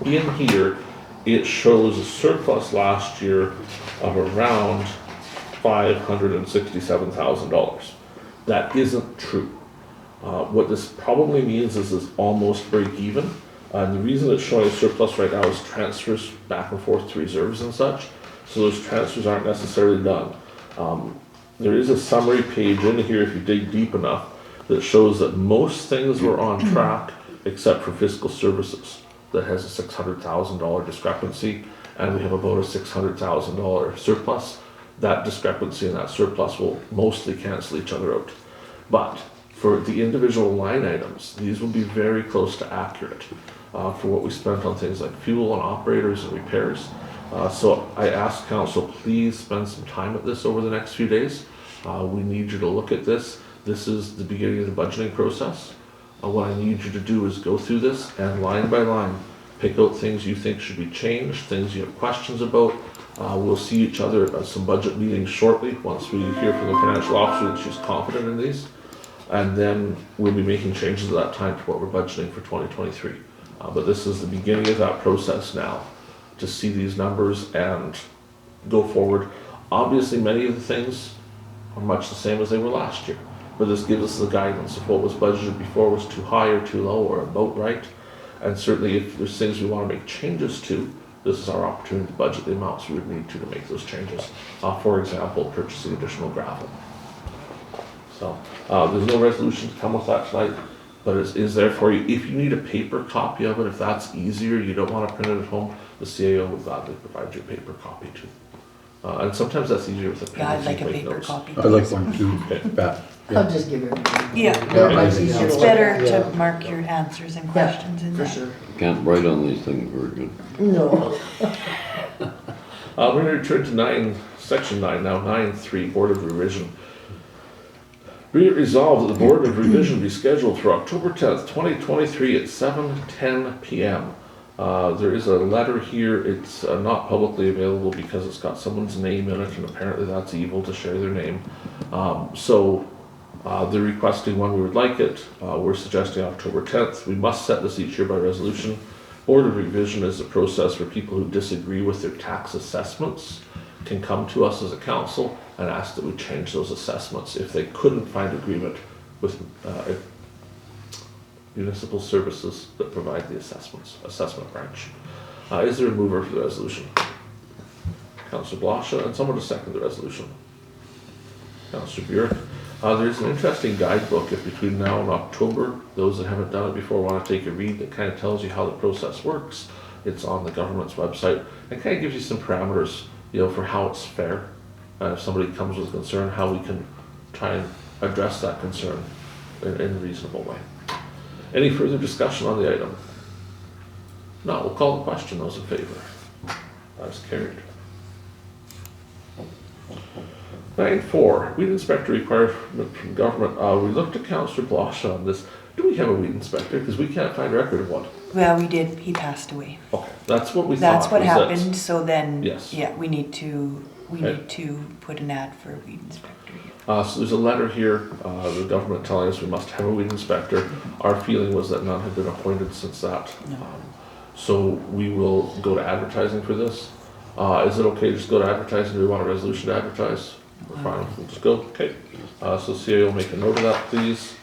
In here, it shows a surplus last year of around $567,000. That isn't true. What this probably means is it's almost break even. And the reason it's showing a surplus right now is transfers back and forth to reserves and such. So those transfers aren't necessarily done. There is a summary page in here, if you dig deep enough, that shows that most things were on track except for fiscal services. That has a $600,000 discrepancy, and we have about a $600,000 surplus. That discrepancy and that surplus will mostly cancel each other out. But for the individual line items, these will be very close to accurate for what we spent on things like fuel and operators and repairs. So I asked council, please spend some time at this over the next few days. We need you to look at this. This is the beginning of the budgeting process. What I need you to do is go through this and line by line, pick out things you think should be changed, things you have questions about. We'll see each other at some budget meetings shortly once we hear from the financial officer that she's confident in these. And then we'll be making changes at that time to what we're budgeting for 2023. But this is the beginning of that process now, to see these numbers and go forward. Obviously, many of the things are much the same as they were last year, but this gives us the guidance if what was budgeted before was too high or too low or about right. And certainly if there's things we want to make changes to, this is our opportunity to budget the amounts we would need to make those changes. For example, purchasing additional gravel. So there's no resolution to come with that tonight, but it is there for you. If you need a paper copy of it, if that's easier, you don't want to print it at home, the CAO will gladly provide you a paper copy too. And sometimes that's easier with a pen. yeah, I'd so like you a can make paper notes. copy. I like one too, Okay. Pat. I'll just give her. Yeah. It's easier It's to better look at. to mark your answers and questions in For there. sure. Can't write on these things very good. No. We're going to return to section 9 now, 9.3, Board of Revision. Be it resolved that the Board of Revision be scheduled for October 10th, 2023 at 7:10 p.m. There is a letter here, it's not publicly available because it's got someone's name in it, and apparently that's evil to share their name. They're requesting when we would like it. We're suggesting October 10th. We must set this each year by resolution. Board of revision is a process where people who disagree with their tax assessments can come to us as a council and ask that we change those assessments if they couldn't find agreement with municipal services that provide the assessment branch. Is there a mover for the resolution? Councillor Blosha, and someone to second the resolution. Councillor Burick. There's an interesting guidebook if between now and October, those that haven't done it before want to take a read, that kind of tells you how the process works. It's on the government's website and kind of gives you some parameters, for how it's fair. If somebody comes with a concern, how we can try and address that concern in a reasonable way. Any further discussion on the item? No, we'll call the question. Those in favor? That's carried. 9.4, weed inspector requirement from government. We looked at Councillor Blosha on this. Do we have a weed inspector? Because we can't find record of one. Well, we did, he passed away. Okay, that's what we That's thought. what was happened, so then, Yes. yeah, we need to Okay. put an ad for a weed inspector. So there's a letter here, the government telling us we must have a weed inspector. Our feeling was that none had been appointed since that. No. So we will go to advertising for this. Is it okay to just go to advertising? Do we want a resolution to advertise? We're fine, we'll just go, okay. So CA will make a note of that, please.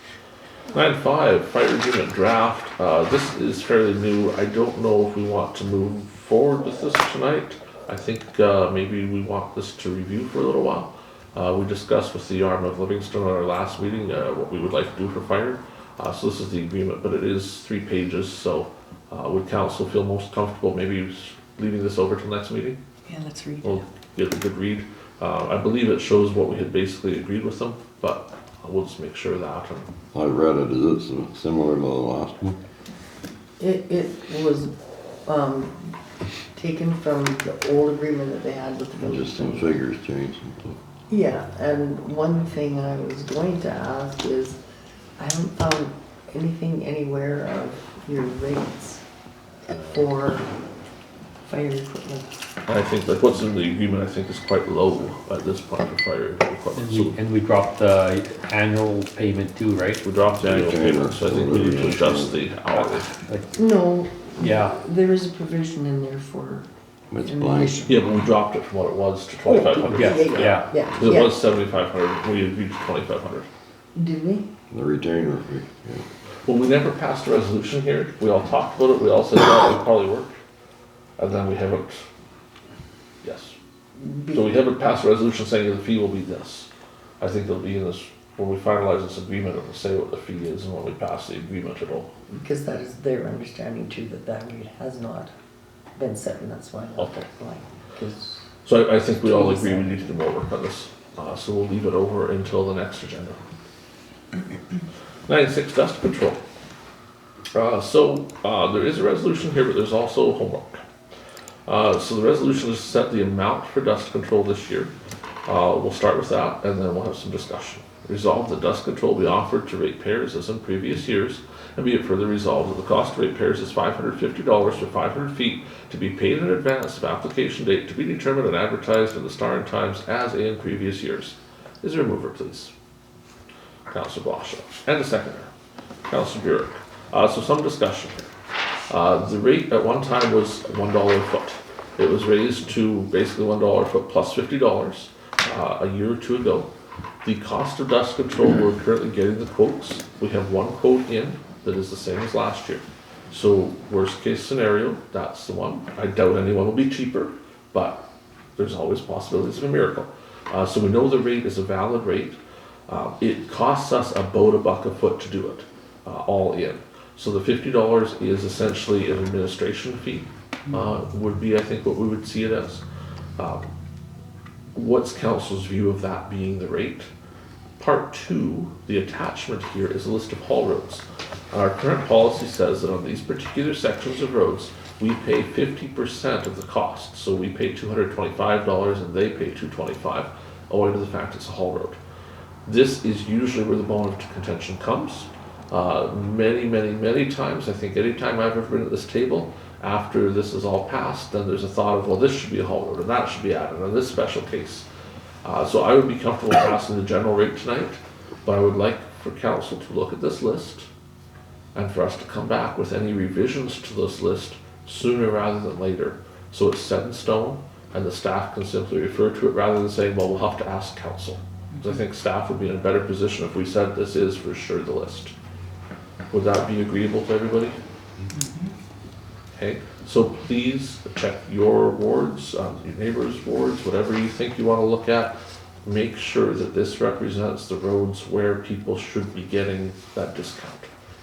9.5, fire agreement draft. This is fairly new. I don't know if we want to move forward with this tonight. I think maybe we want this to review for a little while. We discussed with the arm of Livingston at our last meeting what we would like to do for fire. So this is the agreement, but it is 3 pages, so would council feel most comfortable maybe leaving this over till next meeting? Yeah, let's read We'll it. get a good read. I believe it shows what we had basically agreed with them, but we'll just make sure of that. I read it, is it similar to the last one? It was, taken from the old agreement that they had with the village. Just some figures changed and stuff. Yeah, and one thing I was going to ask is, I haven't found anything anywhere of your rates for fire equipment. I think like what's in the agreement, I think is quite low at this point for fire equipment. So And we dropped the annual payment too, right? we dropped the annual payment, so I think we need to adjust the hourly. Like, No, yeah, there is a provision in there for. It's an blank. addition. Yeah, but we dropped it from what it was to 2,500. yeah, yeah. Yeah, It yeah. was 7,500, we agreed to 2,500. Did we? The retainer fee, yeah. Well, we never passed a resolution here, we all talked about it, we all said that would probably work. And then we haven't, yes. So we haven't passed a resolution saying the fee will be this. I think it'll be in this, when we finalize this agreement, it'll say what the fee is, and when we pass the agreement, it'll. Because that is their understanding too, that that rate has not been set, and that's why I left it blank. 'Cause So I think we all agree we need to do more work on this, so we'll leave it over until the next agenda. 9.6, dust control. There is a resolution here, but there's also homework. So the resolution is to set the amount for dust control this year. We'll start with that, and then we'll have some discussion. Resolve that dust control be offered to ratepayers as in previous years, and be it further resolved that the cost of ratepayers is $550 for 500 feet to be paid in advance of application date to be determined and advertised in the Star and Times as in previous years. Is there a mover, please? Councillor Blosha. And a seconder. Councillor Burick. So some discussion. The rate at one time was $1 a foot. It was raised to basically $1 a foot plus $50 a year or two ago. The cost of dust control, we're currently getting the quotes. We have one quote in that is the same as last year. So worst case scenario, that's the one. I doubt anyone will be cheaper, but there's always possibilities of a miracle. So we know the rate is a valid rate. It costs us about $1 a foot to do it, all in. So the $50 is essentially an administration fee, would be, I think, what we would see it as. What's council's view of that being the rate? Part 2, the attachment here is a list of haul roads. Our current policy says that on these particular sections of roads, we pay 50% of the cost. So we pay $225 and they pay $225, owing to the fact it's a haul road. This is usually where the bone of contention comes. Many times, I think any time I've ever been at this table, after this is all passed, then there's a thought of, well, this should be a haul road, and that should be added, and this special case. So I would be comfortable passing the general rate tonight, but I would like for council to look at this list and for us to come back with any revisions to this list sooner rather than later. So it's set in stone and the staff can simply refer to it rather than saying, well, we'll have to ask council. Because I think staff would be in a better position if we said this is for sure the list. Would that be agreeable to everybody? Okay, so please check your wards, your neighbors' wards, whatever you think you want to look at. Make sure that this represents the roads where people should be getting that discount.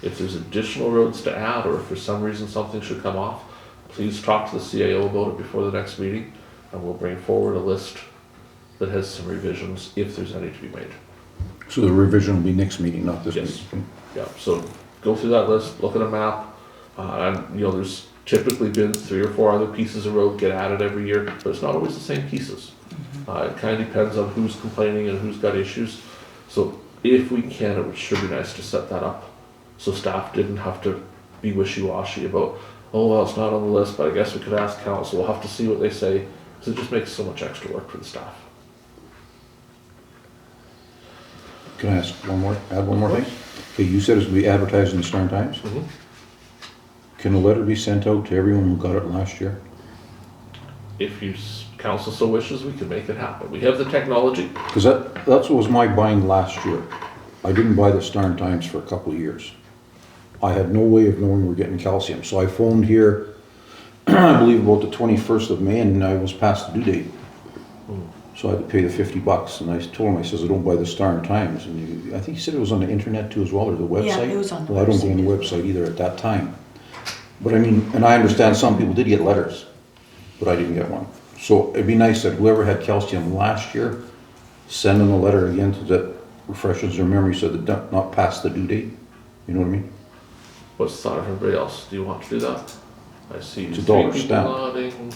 If there's additional roads to add, or if for some reason something should come off, please talk to the CAO about it before the next meeting, and we'll bring forward a list that has some revisions, if there's any to be made. So the revision will be next meeting, not this Yes. meeting? Yeah, so go through that list, look at a map, and there's typically been 3 or 4 other pieces of road get added every year, but it's not always the same pieces. It kind of depends on who's complaining and who's got issues. So if we can, it would sure be nice to set that up, so staff didn't have to be wishy-washy about, oh, well, it's not on the list, but I guess we could ask council, we'll have to see what they say, because it just makes so much extra work for the staff. Can I add one more thing? Okay, you said it's to be advertised in the Star Times? Mhm. Can a letter be sent out to everyone who got it last year? If council so wishes, we can make it happen. We have the technology. Because that's what was my buying last year. I didn't buy the Star Times for a couple of years. I had no way of knowing we were getting calcium, so I phoned here, I believe about the 21st of May, and I was past the due date. So I had to pay the $50, and I told him, I says, I don't buy the Star Times, and I think he said it was on the internet too as well, or the website? Yeah, it was on the Well, I don't go on the website. website either at that time. But I mean, and I understand some people did get letters, but I didn't get one. So it'd be nice that whoever had calcium last year, send them a letter again so that refreshes their memory so that they're not past the due date. You know what I mean? What's the thought of everybody else? Do you want to do that? I see It's a 3 dollar people stamp. nodding.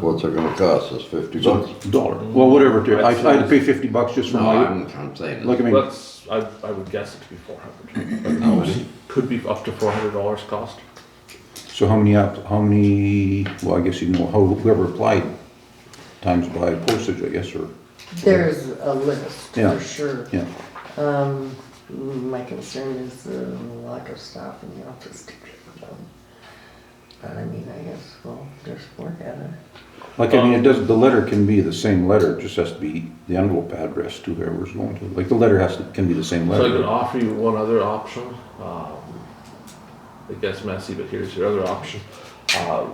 What's it gonna cost us, $50? $1. Well, whatever, it is. I had to pay $50 just for No, my, I'm saying, like, I mean, I would guess it to be 400. Could be up to $400 cost. so how many, well, I guess you know, whoever applied times by postage, I guess, or, There's a list, Yeah. for sure. yeah. My concern is the lack of staff in the office to get them. I mean, I guess, well, there's work at it. Like, I mean, it doesn't, the letter can be the same letter, it just has to be the envelope address to whoever's going to. Like, the letter can be the same So I can letter. offer you one other option. It gets messy, but here's your other option.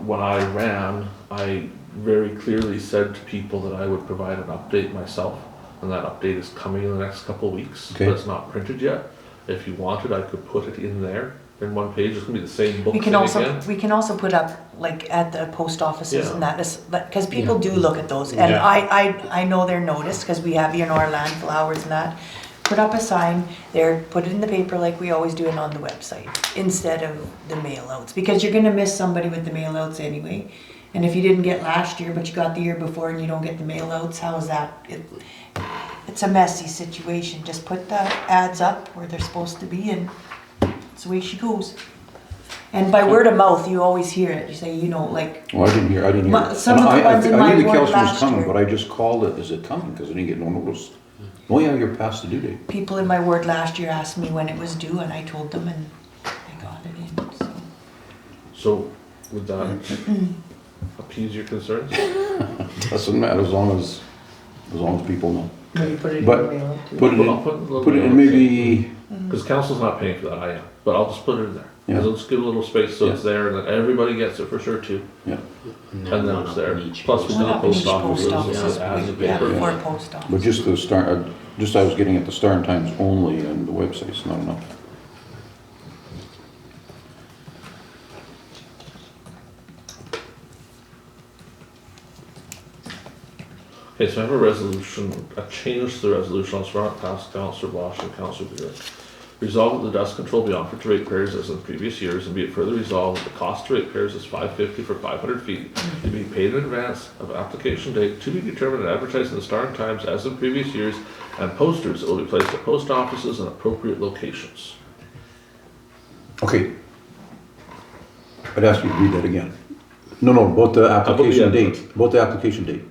When I ran, I very clearly said to people that I would provide an update myself, and that update is coming in the next couple of weeks, Okay. but it's not printed yet. If you wanted, I could put it in there in one page. It's gonna be the same book We thing again. we can also put up, like, at the post offices Yeah. and that, because people do look at those, and Yeah. I know they're noticed, because we have, our landfill hours and that. Put up a sign there, put it in the paper like we always do it on the website, instead of the mail outs, because you're gonna miss somebody with the mail outs anyway. And if you didn't get last year, but you got the year before and you don't get the mail outs, how is that? It's a messy situation, just put the ads up where they're supposed to be, and that's the way she goes. And by word of mouth, you always hear it, you say, like, Well, I didn't hear. Some of the ones in my I knew the ward calcium was last coming, year. but I just called it, is it coming? Because I didn't get no notice. Oh yeah, you're past the due date. people in my ward last year asked me when it was due, and I told them, and they got it in, so. So would that appease your concerns? Doesn't matter as long as people know. Maybe put it in But the mail too. Put it I'll put a little in, put it bit in on maybe, Because council's not paying for that, I am, but I'll just put it in there. Yeah. I'll just give a little space so it's there, and then everybody gets it for sure too. yeah. And then it's there. Plus we One do the up in each post offices, offices, ads and yeah, paper. for a post office. But just the Star, I was getting at the Star Times only and the website's not enough. Okay, so I have a resolution, a change to the resolution, I'll run it past Councillor Blosha and Councillor Burick. Resolve that the dust control be offered to ratepayers as in previous years, and be it further resolved that the cost to ratepayers is $5.50 for 500 feet, to be paid in advance of application date, to be determined and advertised in the Star Times as in previous years, and posters that will be placed at post offices and appropriate locations. Okay. I'd ask you to read that again. No, about the application the date, about the application date.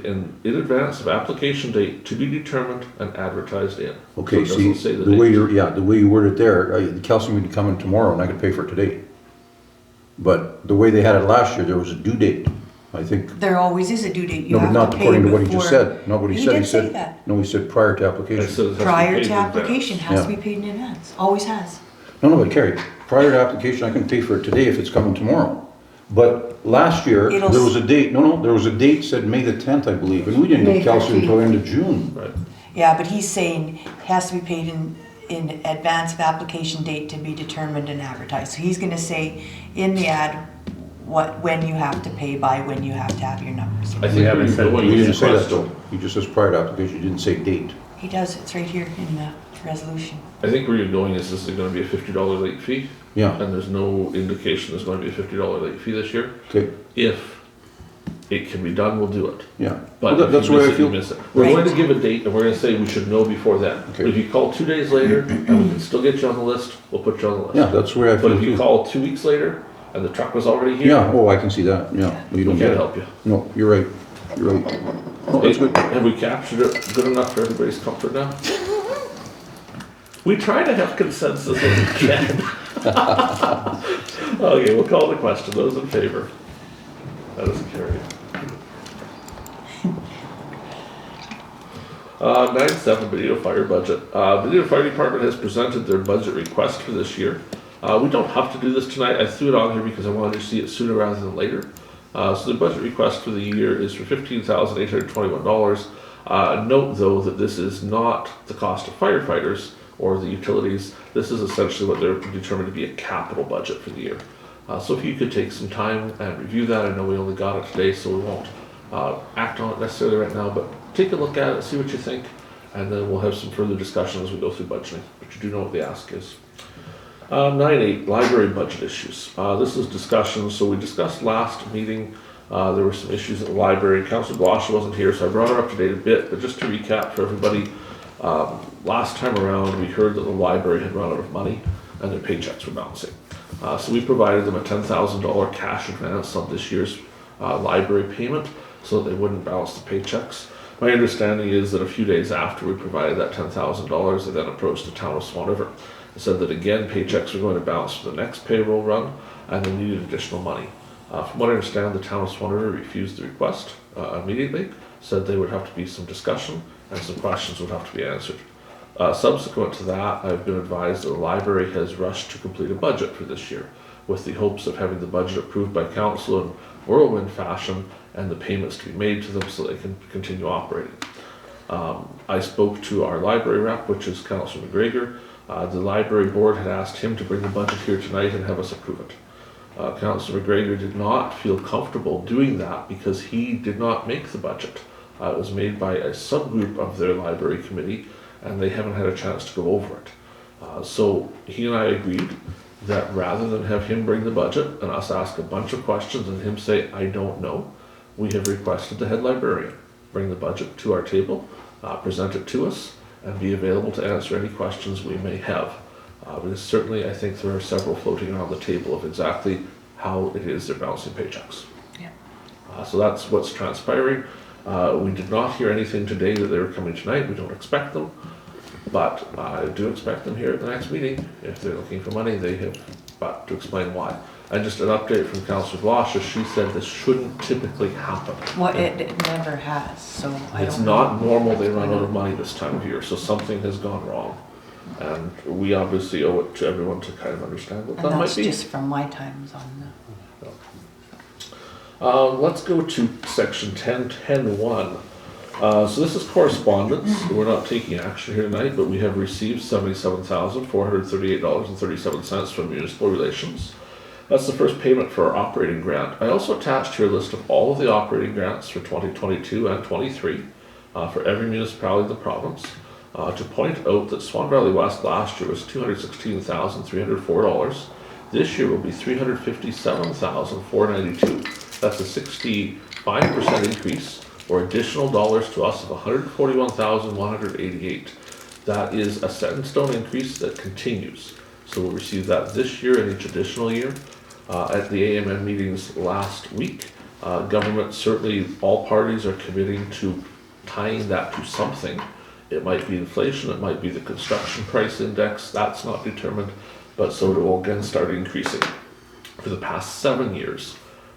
In advance of application date to be determined and advertised in. Okay, So it see, doesn't say the way date. the way you word it there, the calcium would come in tomorrow and I could pay for it today. But the way they had it last year, there was a due date, I think. There always is a due date. You No, but have not to pay according to what he before- just said. Not what he said. He He did say said, that. no, he said prior to It application. says it has to be Prior paid to in application, advance. has to Yeah. be paid in advance, always has. No, but Carrie, prior to application, I can pay for it today if it's coming tomorrow. But last year, It'll there was a date, there was a date said May the 10th, I believe, and we didn't May get calcium 15th. until end of June. Right. Yeah, but he's saying it has to be paid in advance of application date to be determined and advertised. So he's gonna say in the ad, when you have to pay by, when you have to have your numbers. I think haven't where said you're going He is didn't say that question. though. He just says prior to application, he didn't say date. He does, it's right here in the resolution. I think where you're going is this is gonna be a $50 late fee, Yeah, and there's no indication there's gonna be a $50 late fee this year. okay, If it can be done, we'll do it. yeah. But Well, if that's you the way miss I it, you feel. miss it. We're Right. going to give a date, and we're gonna say we should know before then. Okay. If you call 2 days later, and we can still get you on the list, we'll put you on the list. Yeah, that's where I But feel if you too. call 2 weeks later, and the truck was already here, Yeah, oh, I can see that, yeah. You we don't get can't it. help you. No, you're right, you're right. Oh, that's good. Have we captured it good enough for everybody's comfort now? We try to have consensus as we can. Okay, we'll call the question. Those in favor? That is carried. 9-7 Benito Fire Budget. Benito Fire Department has presented their budget request for this year. We don't have to do this tonight. I threw it on here because I wanted to see it sooner rather than later. So the budget request for the year is for $15,821. Note though that this is not the cost of firefighters or the utilities. This is essentially what they're determined to be a capital budget for the year. So if you could take some time and review that, I know we only got it today, so we won't act on it necessarily right now, but take a look at it, see what you think, and then we'll have some further discussion as we go through budgeting. But you do know what the ask is. 9-8 library budget issues. This is discussion. So we discussed last meeting. There were some issues at the library. Councillor Blosha wasn't here, so I brought her up to date a bit. But just to recap for everybody, last time around we heard that the library had run out of money and their paychecks were bouncing. So we provided them a $10,000 cash advance on this year's library payment so that they wouldn't bounce the paychecks. My understanding is that a few days after we provided that $10,000, they then approached the town of Swan River and said that again paychecks were going to bounce for the next payroll run and they needed additional money. From what I understand, the town of Swan River refused the request immediately, said there would have to be some discussion and some questions would have to be answered. Subsequent to that, I've been advised that the library has rushed to complete a budget for this year with the hopes of having the budget approved by council in whirlwind fashion and the payments to be made to them so they can continue operating. I spoke to our library rep, which is Councillor McGregor. The library board had asked him to bring the budget here tonight and have us approve it. Councillor McGregor did not feel comfortable doing that because he did not make the budget. It was made by a subgroup of their library committee and they haven't had a chance to go over it. So he and I agreed that rather than have him bring the budget and us ask a bunch of questions and him say, I don't know, we have requested the head librarian bring the budget to our table, present it to us, and be available to answer any questions we may have. Because certainly I think there are several floating around the table of exactly how it is they're balancing paychecks. Yeah. So that's what's transpiring. We did not hear anything today that they were coming tonight. We don't expect them, but I do expect them here at the next meeting. If they're looking for money, they have got to explain why. And just an update from Councillor Blosha, she said this shouldn't typically happen. Well, it never has, so I don't know. It's not normal they run out of money this time of year, so something has gone wrong. And we obviously owe it to everyone to kind of understand what that And might that's be. just from my times on Let's go to section 10.10.1. So this is correspondence. We're not taking action here tonight, but we have received $77,438.37 from Municipal Relations. That's the first payment for our operating grant. I also attached here a list of all of the operating grants for 2022 and 23 for every municipality in the province. To point out that Swan Valley West last year was $216,304. This year will be $357,492. That's a 65% increase, or additional dollars to us of $141,188. That is a set in stone increase that continues. So we'll receive that this year and each additional year. at the AMN meetings last week. Government, certainly all parties are committing to tying that to something. It might be inflation, it might be the construction price index, that's not determined, but so it will again start increasing. For the past 7 years,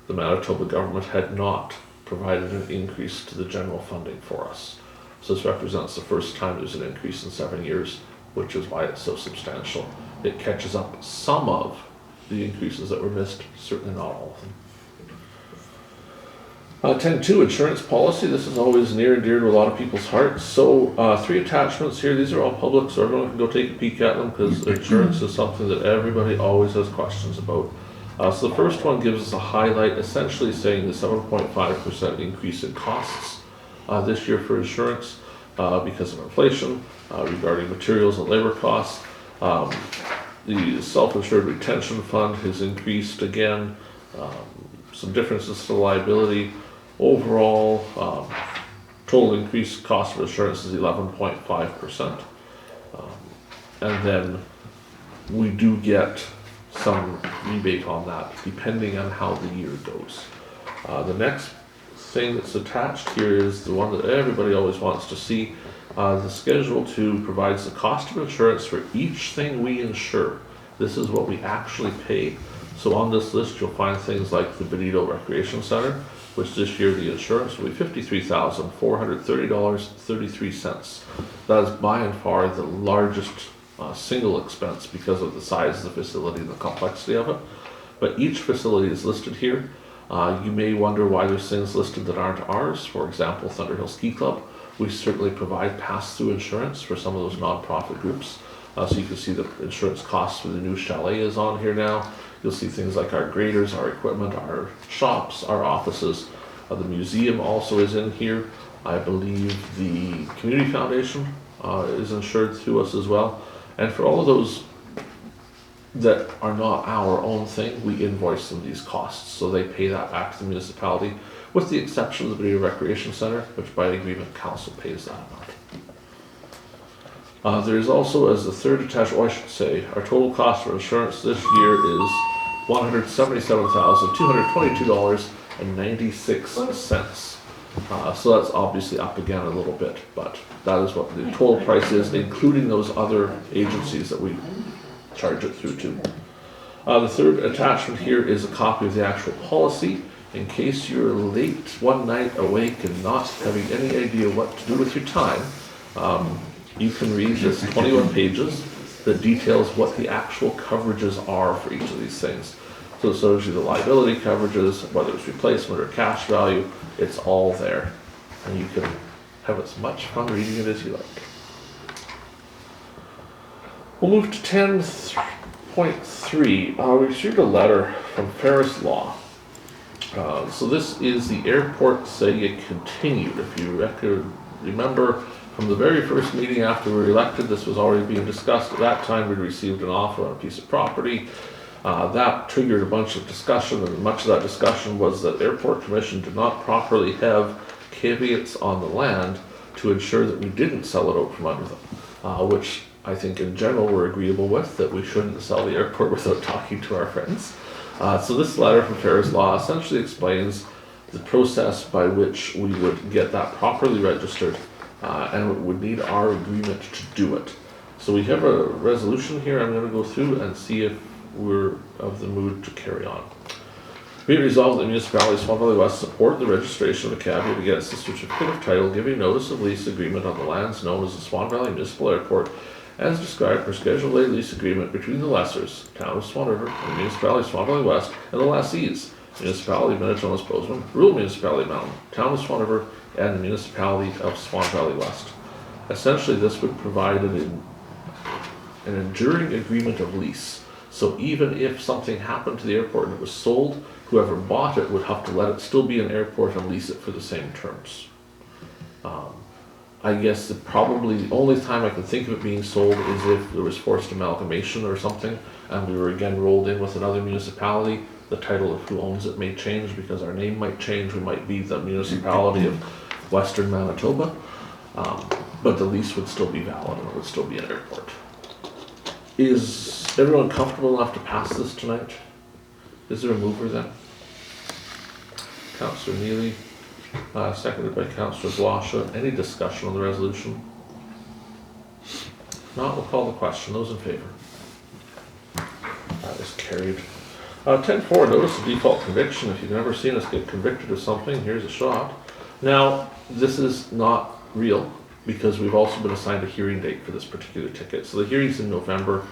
the Manitoba government had not provided an increase to the general funding for us. So this represents the first time there's an increase in 7 years, which is why it's so substantial. It catches up some of the increases that were missed, certainly not all of them. 10.2, insurance policy. This is always near and dear to a lot of people's hearts. So 3 attachments here. These are all public, so everyone can go take a peek at them, because insurance is something that everybody always has questions about. So the first one gives us a highlight, essentially saying the 7.5% increase in costs this year for insurance because of inflation, regarding materials and labor costs. The self-insured retention fund has increased again. Some differences to liability. Overall, total increased cost of insurance is 11.5%. And then we do get some rebate on that, depending on how the year goes. The next thing that's attached here is the one that everybody always wants to see. The Schedule 2 provides the cost of insurance for each thing we insure. This is what we actually pay. So on this list, you'll find things like the Benito Recreation Center, which this year the insurance will be $53,430.33. That is by and far the largest single expense because of the size of the facility and the complexity of it. But each facility is listed here. You may wonder why there's things listed that aren't ours. For example, Thunderhill Ski Club. We certainly provide pass-through insurance for some of those non-profit groups. So you can see the insurance costs for the new chalet is on here now. You'll see things like our graders, our equipment, our shops, our offices. The museum also is in here. I believe the Community Foundation is insured through us as well. And for all of those that are not our own thing, we invoice them these costs. So they pay that back to the municipality, with the exception of the Benito Recreation Center, which by agreement council pays that amount. There is also, as the third attached, I should say, our total cost for insurance this year is $177,222.96. So that's obviously up again a little bit, but that is what the total price is, including those other agencies that we charge it through to. The third attachment here is a copy of the actual policy. In case you're late one night awake and not having any idea what to do with your time, you can read this 21 pages that details what the actual coverages are for each of these things. So it shows you the liability coverages, whether it's replacement or cash value, it's all there. And you can have as much fun reading it as you like. We'll move to 10.3. We received a letter from Ferris Law. So this is the airport saying it continued. If you remember from the very first meeting after we were elected, this was already being discussed. At that time, we received an offer on a piece of property. That triggered a bunch of discussion, and much of that discussion was that Airport Commission did not properly have caveats on the land to ensure that we didn't sell it out from under them, which I think in general we're agreeable with, that we shouldn't sell the airport without talking to our friends. So this letter from Ferris Law essentially explains the process by which we would get that properly registered, and it would need our agreement to do it. So we have a resolution here I'm going to go through and see if we're of the mood to carry on. Be it resolved that the municipality of Swan Valley West support the registration of a caveat against the certificate of title giving notice of lease agreement on the lands known as the Swan Valley Municipal Airport as described per Schedule A lease agreement between the lessors, Town of Swan River, and the Municipality of Swan Valley West, and the lessees, Municipality of Minnetonka's Bozeman, Rural Municipality of Mountain, Town of Swan River, and the Municipality of Swan Valley West. Essentially, this would provide an enduring agreement of lease. So even if something happened to the airport and it was sold, whoever bought it would have to let it still be an airport and lease it for the same terms. I guess probably the only time I can think of it being sold is if there was forced amalgamation or something, and we were again rolled in with another municipality. The title of who owns it may change because our name might change. We might be the Municipality of Western Manitoba, but the lease would still be valid and it would still be an airport. Is everyone comfortable enough to pass this tonight? Is there a mover then? Councillor Neely, seconded by Councillor Blosha. Any discussion on the resolution? Not, we'll call the question. Those in favour? That is carried. 10.4, notice of default conviction. If you've never seen us get convicted of something, here's a shot. Now, this is not real because we've also been assigned a hearing date for this particular ticket. So the hearing's in November.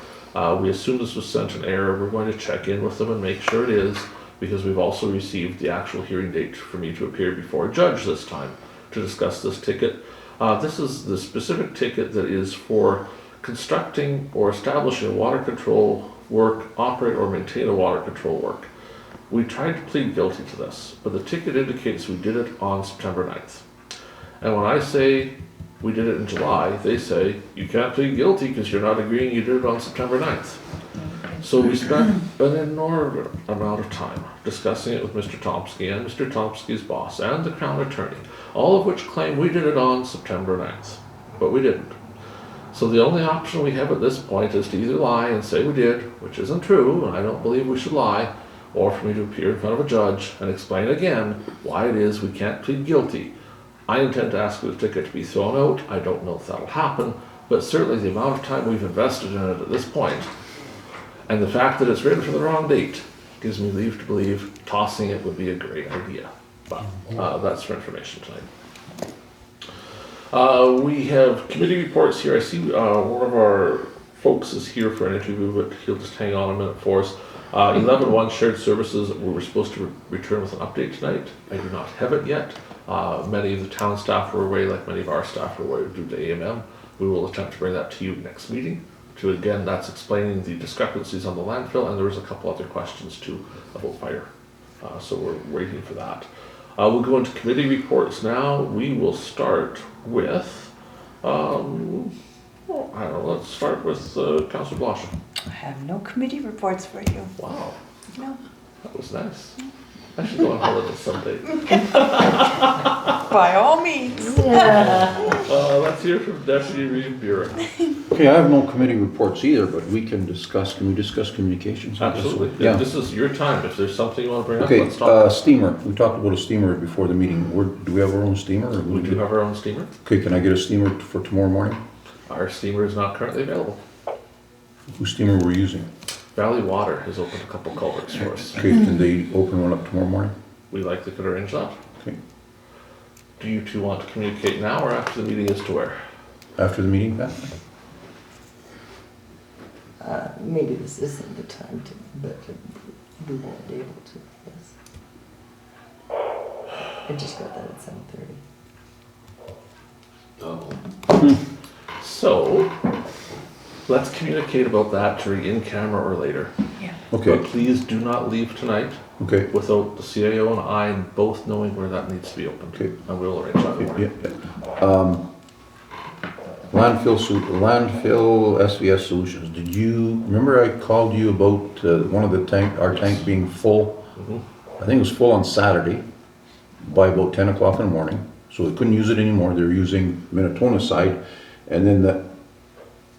We assume this was sent in error. We're going to check in with them and make sure it is, because we've also received the actual hearing date for me to appear before a judge this time to discuss this ticket. This is the specific ticket that is for constructing or establishing a water control work, operate or maintain a water control work. We tried to plead guilty to this, but the ticket indicates we did it on September 9th. And when I say we did it in July, they say, you can't plead guilty because you're not agreeing you did it on September 9th. So we spent an inordinate amount of time discussing it with Mr. Tomsky and Mr. Tomsky's boss and the Crown Attorney, all of which claim we did it on September 9th, but we didn't. So the only option we have at this point is to either lie and say we did, which isn't true, and I don't believe we should lie, or for me to appear in front of a judge and explain again why it is we can't plead guilty. I intend to ask for the ticket to be thrown out. I don't know if that'll happen, but certainly the amount of time we've invested in it at this point, and the fact that it's written for the wrong date, gives me leave to believe tossing it would be a great idea. But that's for information tonight. We have committee reports here. I see one of our folks is here for an interview, but he'll just hang on a minute for us. 11.1 shared services. We were supposed to return with an update tonight. I do not have it yet. Many of the town staff were away, like many of our staff were away due to AMM. We will attempt to bring that to you next meeting. Again, that's explaining the discrepancies on the landfill, and there was a couple other questions too about fire. So we're waiting for that. We'll go into committee reports now. We will start with, I don't know, let's start with Councillor Blosha. I have no committee reports for you. Wow, No. that was nice. I should go on holiday someday. By all means. Let's hear from Deputy Reeve Burick. Okay, I have no committee reports either, but we can discuss communications? Absolutely. Yeah. This is your time. If there's something you want to bring up, Okay, let's talk. steamer. We talked about a steamer before the meeting. Do we have our own steamer? Or We do have our own steamer. Okay, can I get a steamer for tomorrow morning? Our steamer is not currently available. Whose steamer we're using? Valley Water has opened a couple culverts for us. Okay, can they open one up tomorrow morning? We likely could arrange that. Okay, Do you two want to communicate now or after the meeting as to where? after the meeting, Pat? Maybe this isn't the time to, but we won't be able to, yes. I just got that at 7:30. So, let's communicate about that during in camera or later. Yeah. Okay, But please do not leave tonight okay. without the CAO and I both knowing where that needs to be opened. Okay. And we'll arrange that for you. Yeah. Landfill SVS solutions. Did you, remember I called you about one of the our tank being full? Mhm. I think it was full on Saturday by about 10 o'clock in the morning. So they couldn't use it anymore. They were using Minnetonka's side. And then the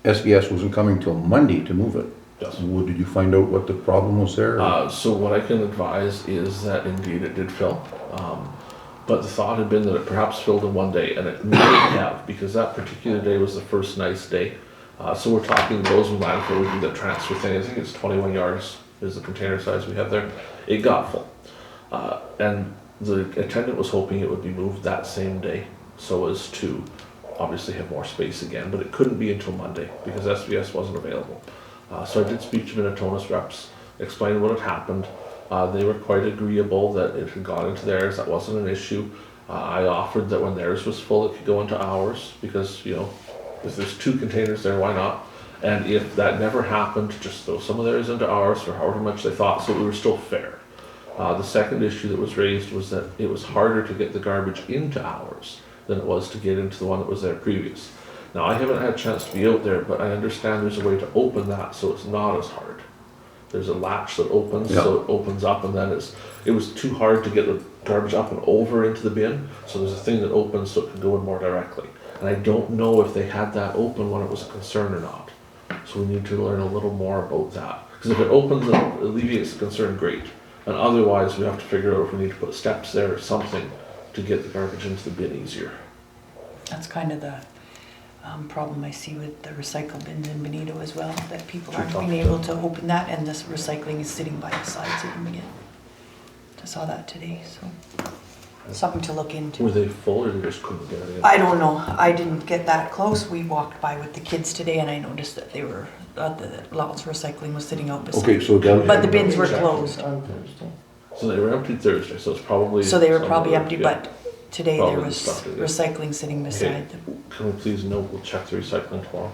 SVS wasn't coming till Monday to move it. Yes. Did you find out what the problem was there? So what I can advise is that indeed it did fill. But the thought had been that it perhaps filled in one day, and it may have, because that particular day was the first nice day. So we're talking Roseman landfill, we do the transfer thing. I think it's 21 yards is the container size we have there. It got full. And the attendant was hoping it would be moved that same day so as to obviously have more space again, but it couldn't be until Monday because SVS wasn't available. So I did speak to Minnetonka's reps, explained what had happened. They were quite agreeable that it had gone into theirs, that wasn't an issue. I offered that when theirs was full, it could go into ours because, you know, if there's two containers there, why not? And if that never happened, just throw some of theirs into ours for however much they thought, so we were still fair. The second issue that was raised was that it was harder to get the garbage into ours than it was to get into the one that was there previous. Now, I haven't had a chance to be out there, but I understand there's a way to open that so it's not as hard. There's a latch that opens, so it opens up, and then it was too hard to get the garbage up and over into the bin, so there's a thing that opens so it can go in more directly. And I don't know if they had that open when it was a concern or not. So we need to learn a little more about that. Because if it opens and alleviates the concern, great. And otherwise, we have to figure out if we need to put steps there or something to get the garbage into the bin easier. That's kind of the problem I see with the recycle bins in Benito as well, that people aren't being able to open that, and this recycling is sitting by the sides of them again. I saw that today, so something to look into. Were they full or they just couldn't get it in? I don't know, I didn't get that close. We walked by with the kids today and I noticed that they were, the Lowell's recycling was sitting out beside. Okay, so that, But the bins were closed, On Thursday. So they were emptied Thursday, so it's probably. so they were probably somewhere, empty, yeah. but today there Probably was stuff in there. recycling sitting beside Okay. them. Can we please note, we'll check the recycling tomorrow?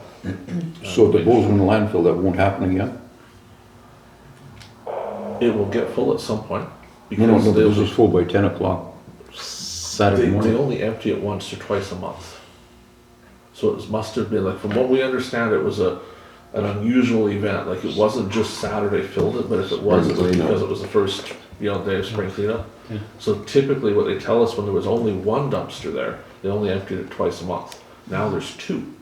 so the Bozeman landfill, that won't happen again? It will get full at some point. No, no, no, they'll this is just- full by 10 o'clock Saturday They morning. only empty it once or twice a month. So it must have been, like, from what we understand, it was an unusual event. Like, it wasn't just Saturday filled it, but if it was, it was Spring because it was the first, day of spring cleanup. Yeah. So typically what they tell us, when there was only one dumpster there, they only emptied it twice a month. Now there's two.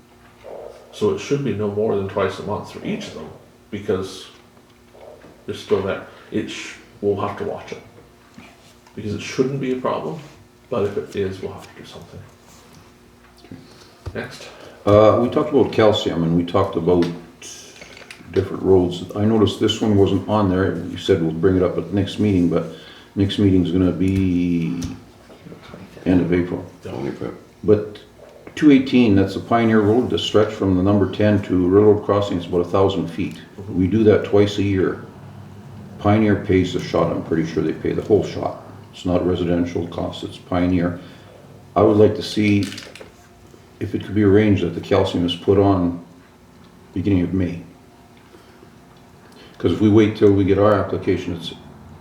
So it should be no more than twice a month for each of them, because they're still there. We'll have to watch it. Because it shouldn't be a problem, but if it is, we'll have to do something. Next. We talked about calcium and we talked about different roads. I noticed this one wasn't on there. You said we'll bring it up at the next meeting, but next meeting's gonna be end of April. Only for, But 218, that's the Pioneer Road, the stretch from the number 10 to Railroad Crossing is about 1,000 feet. We do that twice a year. Pioneer pays the shot, I'm pretty sure they pay the whole shot. It's not residential cost, it's Pioneer. I would like to see if it could be arranged that the calcium is put on beginning of May. Because if we wait till we get our application, it's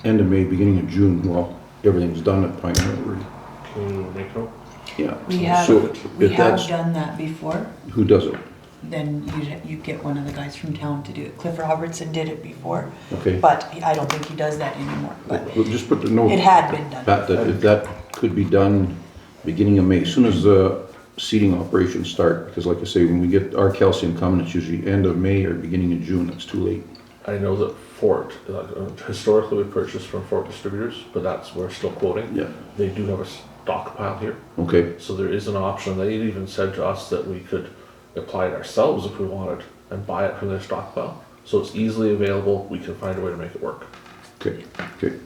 end of May, beginning of June, well, everything's done at Pioneer already. Can you make note? Yeah. We have, So we if have that's, done that before, who does it? then you get one of the guys from town to do it. Cliff Robertson did it before, Okay. but I don't think he does that anymore, but We'll just put the note. it had been done. That if that could be done beginning of May, as soon as the seeding operations start, because like I say, when we get our calcium coming, it's usually end of May or beginning of June, it's too late. I know that Fort, historically we purchased from Fort Distributors, but we're still quoting. Yeah. They do have a stockpile here, Okay, so there is an option. They even said to us that we could apply it ourselves if we wanted and buy it from their stockpile. So it's easily available, we can find a way to make it work. okay, okay.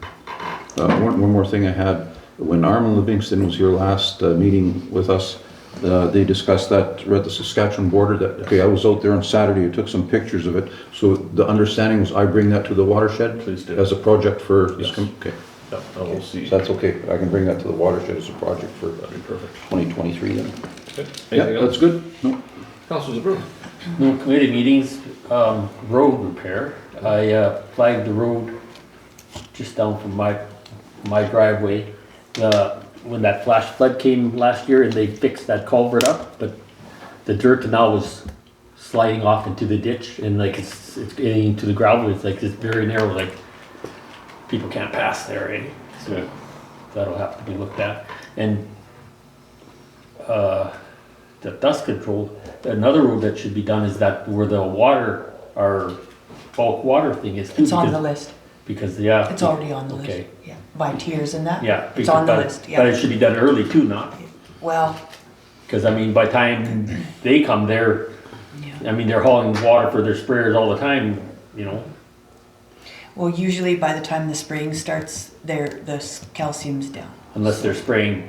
One more thing I had, when Armin Livingston was here last meeting with us, they discussed that, we're at the Saskatchewan border, that, okay, I was out there on Saturday, I took some pictures of it, so the understanding was I bring that to the watershed? Please do. As a project for this, Yes. okay, Yeah, and we'll see. so that's okay, I can bring that to the watershed as a project for That'd be perfect. 2023 then. Okay. Yeah, Anything that's else? good. No. Councilor Zbirun. no committee meetings, road repair. I flagged the road just down from my driveway. When that flash flood came last year and they fixed that culvert up, but the dirt now is sliding off into the ditch and like it's getting into the gravel. It's like this very narrow, like people can't pass there, eh? So that'll have to be looked at. And the dust control, another road that should be done is that where the water, our bulk water thing is. too, It's on because- the list. Because, yeah. It's already on the list. Okay. Yeah, by tiers and that. Yeah. It's on the but- list, But yeah. it should be done early too, not, Well, because I mean, by the time they come there, yeah. I mean, they're hauling water for their sprayers all the time, you know? Well, usually by the time the spraying starts, the calcium's down. Unless they're spraying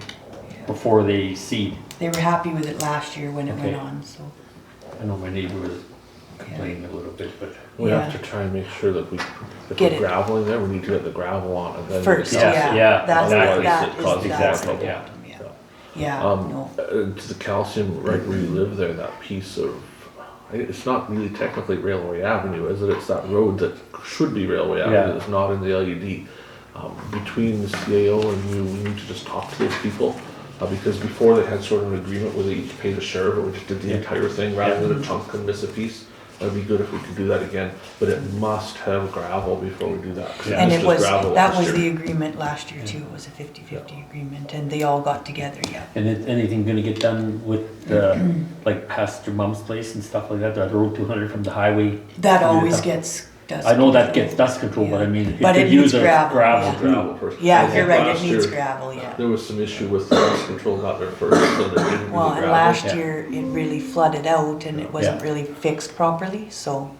before they seed. They were happy with it last year when it went Okay. on, so. I know my neighbor was complaining a little bit, but. We have Yeah. to try and make sure that if Get we're it. graveling there, we need to get the gravel on and then. First, Yeah, yeah. yeah, That's, exactly. that It causes is, that's the trouble. problem, yeah. Yeah, no. To the calcium, right where you live there, that piece of, it's not really technically Railway Avenue, is it? It's that road that should be Railway Avenue, Yeah. that's not in the LUD. Between the CAO and you, we need to just talk to those people, because before they had sort of an agreement where they each paid a share, but we just did the Yeah. entire thing rather than a chunk and miss a piece. That'd be good if we could do that again, but it must have gravel before we do that. 'cause Yeah. And missed it us was, gravel that last was year. the agreement last year too, it was a 50-50 agreement, and they all got together, yeah. And is anything gonna get done with, like past your mom's place and stuff like that, that road 200 from the highway? That always gets Dust I know that control. gets dust control, but I mean, it But it could needs use a gravel, gravel yeah. too. Gravel first. I Yeah, think you're right, it last needs year, gravel, yeah. There was some issue with the dust control got there first, so they didn't do the Well, and gravel. last Yeah. year, it really flooded out and it wasn't Yeah. really fixed properly, so.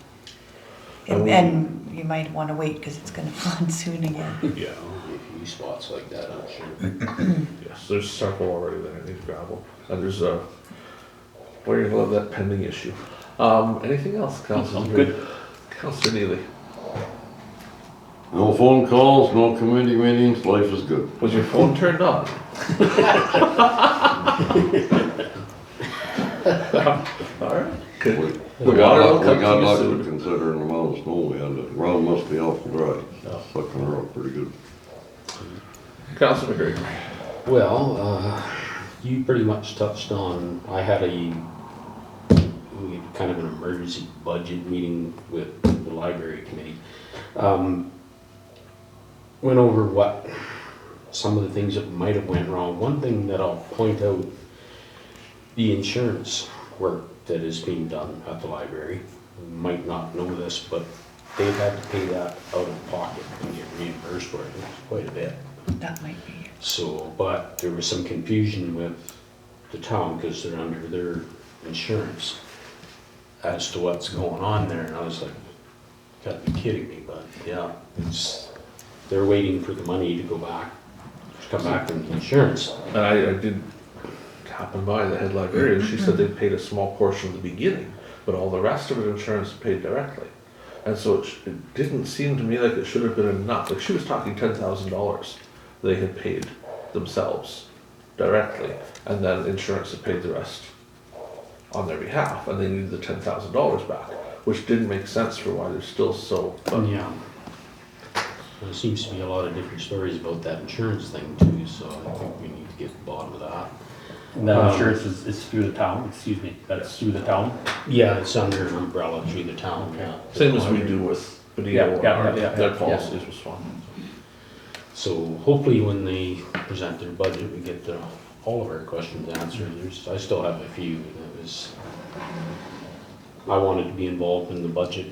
And we- And you might wanna wait, cause it's gonna flood soon again. Yeah, A few spots like that, I'm sure. yes, there's several already that need gravel, and there's a, well, you're gonna love that pending issue. Anything else, Councillor? I'm good. Councillor Neely, No phone calls, no committee meetings, life is good. was your phone turned on? Alright, good. The We got water will luck, come we got to you lucky soon. considering the amount of snow we had. The ground must be awful dry. Yeah. Sucking her up pretty good. Councillor McGregor. Well, you pretty much touched on, I had we had kind of an emergency budget meeting with the library committee. Went over what, some of the things that might have went wrong. One thing that I'll point out, the insurance work that is being done at the library. You might not know this, but they've had to pay that out of pocket and get reimbursed for it. It's quite a bit. That might be it. So, but there was some confusion with the town because they're under their insurance as to what's going on there, and I was like, gotta be kidding me, but yeah, they're waiting for the money to come back from the insurance. And I did happen by the head librarian, she said they paid a small portion at the beginning, but all the rest of it insurance paid directly. And so it didn't seem to me like it should have been enough, like she was talking $10,000 they had paid themselves directly, and then insurance had paid the rest on their behalf, and they needed the $10,000 back, which didn't make sense for why they're still so, but Yeah. There seems to be a lot of different stories about that insurance thing too, so I think we need to get to the bottom of that. And that insurance is through the town, excuse me, that's through the town. Yeah, it's under an umbrella through the town, yeah. same as we do with Benito, Yeah, their policies with Swan. So hopefully when they present their budget, we get all of our questions answered. I still have a few. I wanted to be involved in the budget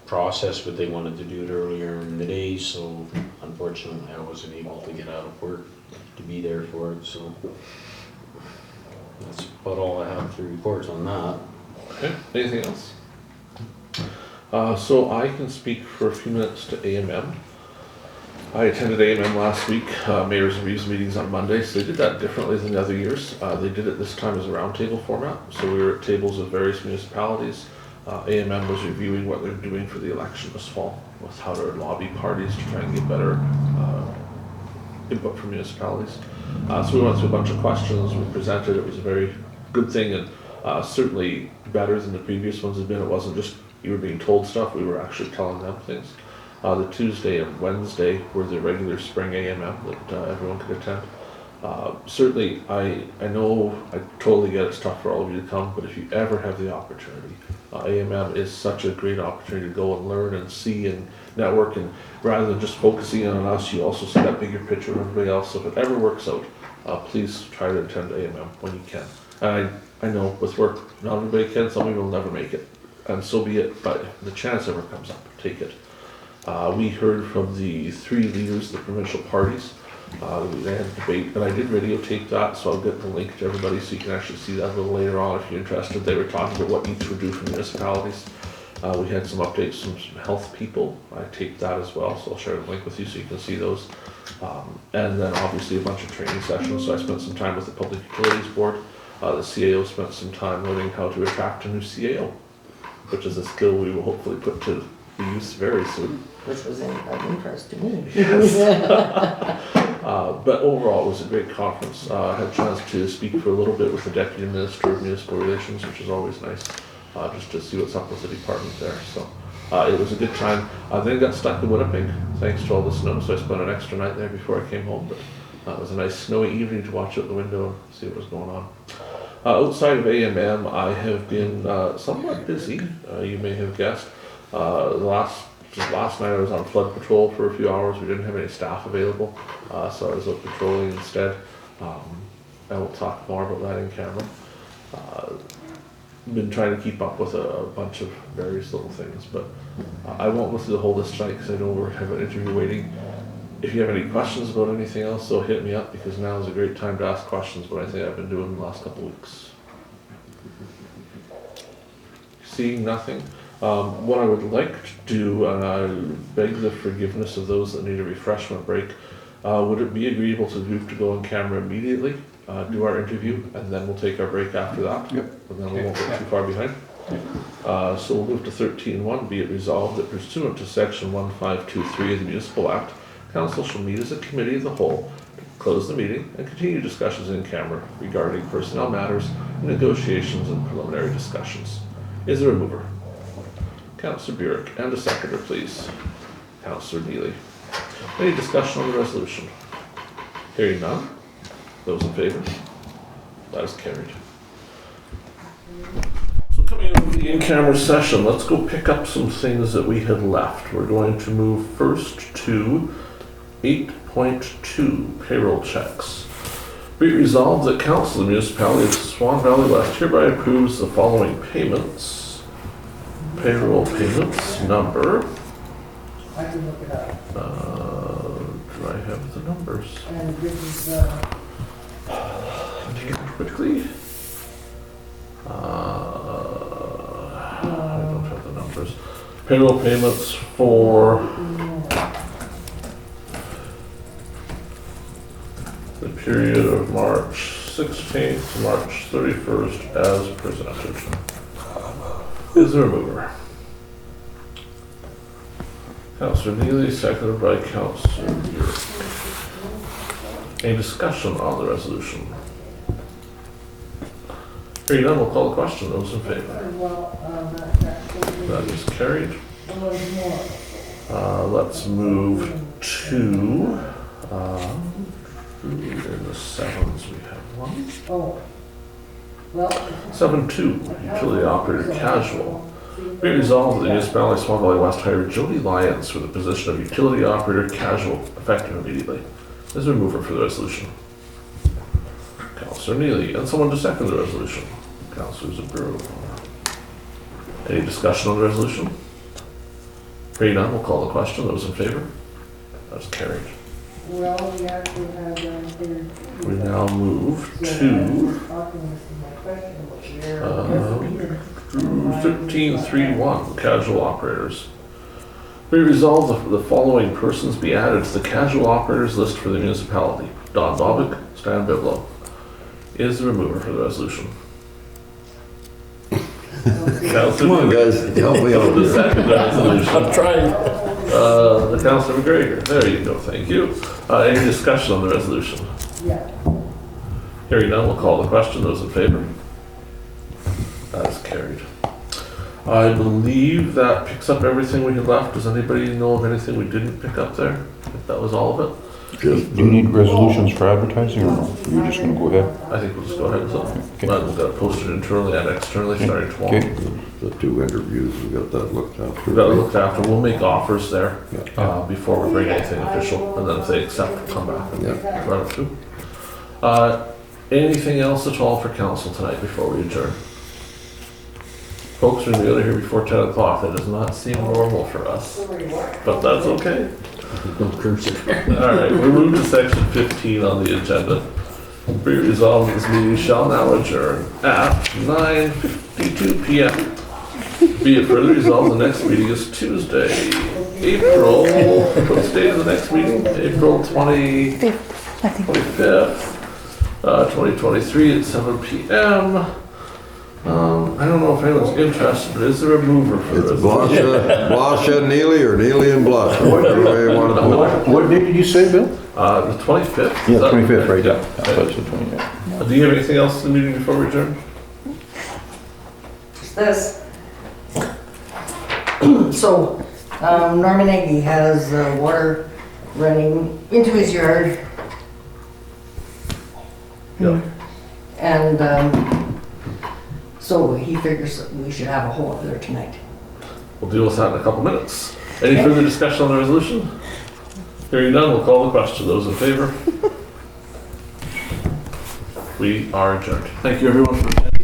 process, but they wanted to do it earlier in the day, so unfortunately I wasn't able to get out of work to be there for it, so that's about all I have to report on that. Okay, anything else? So I can speak for a few minutes to AMM. I attended AMM last week, Mayor's and Reeves meetings on Monday, so they did that differently than the other years. They did it this time as a roundtable format, so we were at tables of various municipalities. AMM was reviewing what they're doing for the election this fall, with how to lobby parties to try and get better input from municipalities. So we went through a bunch of questions, we presented, it was a very good thing, and certainly better than the previous ones had been. It wasn't just you were being told stuff, we were actually telling them things. The Tuesday and Wednesday were the regular spring AMM that everyone could attend. Certainly, I know, I totally get it's tough for all of you to come, but if you ever have the opportunity, AMM is such a great opportunity to go and learn and see and network, and rather than just focusing in on us, you also see that bigger picture of everybody else. So if it ever works out, please try to attend AMM when you can. And I know with work, not everybody can, some people will never make it, and so be it, but if the chance ever comes up, take it. We heard from the three leaders of the provincial parties. They had a debate, and I did videotape that, so I'll get the link to everybody so you can actually see that a little later on if you're interested. They were talking about what each would do for municipalities. We had some updates from some health people. I taped that as well, so I'll share the link with you so you can see those. And then obviously a bunch of training sessions, so I spent some time with the Public Utilities Board. The CAO spent some time learning how to attract a new CAO, which is a skill we will hopefully put to use very soon. Which was of interest to me. But overall, it was a great conference. I had a chance to speak for a little bit with the Deputy Minister of Municipal Relations, which is always nice, just to see what's up with the department there. So it was a good time. I then got stuck in Winnipeg, thanks to all the snow, so I spent an extra night there before I came home. But it was a nice snowy evening to watch out the window and see what was going on. Outside of AMM, I have been somewhat busy, you may have guessed. Last night I was on flood patrol for a few hours. We didn't have any staff available, so I was out patrolling instead. I will talk more about that in camera. been trying to keep up with a bunch of various little things, but I won't go through the whole list tonight because I know we have an interview waiting. If you have any questions about anything else, so hit me up because now is a great time to ask questions, but I think I've been doing the last couple of weeks. Seeing nothing. What I would like to do, and I beg the forgiveness of those that need a refreshment break, would it be agreeable to the group to go on camera immediately, do our interview, and then we'll take our break after that? Yep. And then we won't get too far behind. So we'll move to 13.1. Be it resolved that pursuant to section 1523 of the Municipal Act, Council shall meet as a committee of the whole, close the meeting, and continue discussions in camera regarding personnel matters, negotiations, and preliminary discussions. Is there a mover? Councillor Burick, and a seconder, please. Councillor Neely. Any discussion on the resolution? Hearing none. Those in favor? That is carried. So coming out of the in-camera session, let's go pick up some things that we had left. We're going to move first to 8.2, payroll checks. Be it resolved that Council of the Municipality of Swan Valley West hereby approves the following payments. Payroll payments number. I can look it up. Do I have the numbers? And this is, Take it quickly. I don't have the numbers. Payroll payments for the period of March 16th to March 31st as presented. Is there a mover? Councillor Neely, seconded by Councillor Burick. Any discussion on the resolution? Hearing none, we'll call the question. Those in favor? well, That is carried. a little more. Let's move to, in the sevens we have one. Oh. Well. 7.2, utility operator casual. Be resolved that the municipality of Swan Valley West hired Jody Lyons for the position of utility operator casual, effective immediately. Is there a mover for the resolution? Councillor Neely, and someone to second the resolution. Councillor Zbirun. Any discussion on the resolution? Hearing none, we'll call the question. Those in favor? That's carried. Well, we actually have there. We now move to 13.3.1, casual operators. Be resolved that the following persons be added to the casual operators list for the municipality. Don Bobick, Stan Biblow. Is there a mover for the resolution? Come on, guys, help me out The here. second resolution. I'm trying. The Councillor McGregor. There you go, thank you. Any discussion on the resolution? Yeah. Hearing none, we'll call the question. Those in favor? That is carried. I believe that picks up everything we had left. Does anybody know of anything we didn't pick up there? If that was all of it? Just, Do you need resolutions for advertising or no? You're just gonna go ahead? I think we'll just go ahead and Okay. we'll get it posted internally and externally starting tomorrow. Okay. the 2 interviews, we got that looked at. We've got it looked after. We'll make offers there Yeah. before we bring anything official, and then if they accept, we'll come back and Yeah. run it through. Anything else at all for council tonight before we adjourn? Folks, we're gonna be out of here before 10 o'clock. That does not seem normal for us, but that's okay. Don't curse it. All right, we're moving to section 15 on the agenda. Be it resolved that this meeting shall now adjourn at 9:52 p.m. Be it further resolved, the next meeting is Tuesday, April, what's the date of the next meeting? April 25th, 2023 at 7 p.m. I don't know if anyone's interested, but is there a mover for It's this? Blosha, Neely, or Neely and Blosha, whatever way you want to put it. What date did you say, Bill? The 25th. Yeah, Is that 25th, right, yeah. Yeah. That's the 25th. Do you have anything else in the meeting before we adjourn? It's this. So, Norman Eggy has water running into his yard. Yeah. And, so he figures that we should have a hole up there tonight. We'll deal with that in a couple minutes. Any further discussion on the resolution? Hearing none, we'll call the question. Those in favor? We are adjourned. Thank you everyone for attending.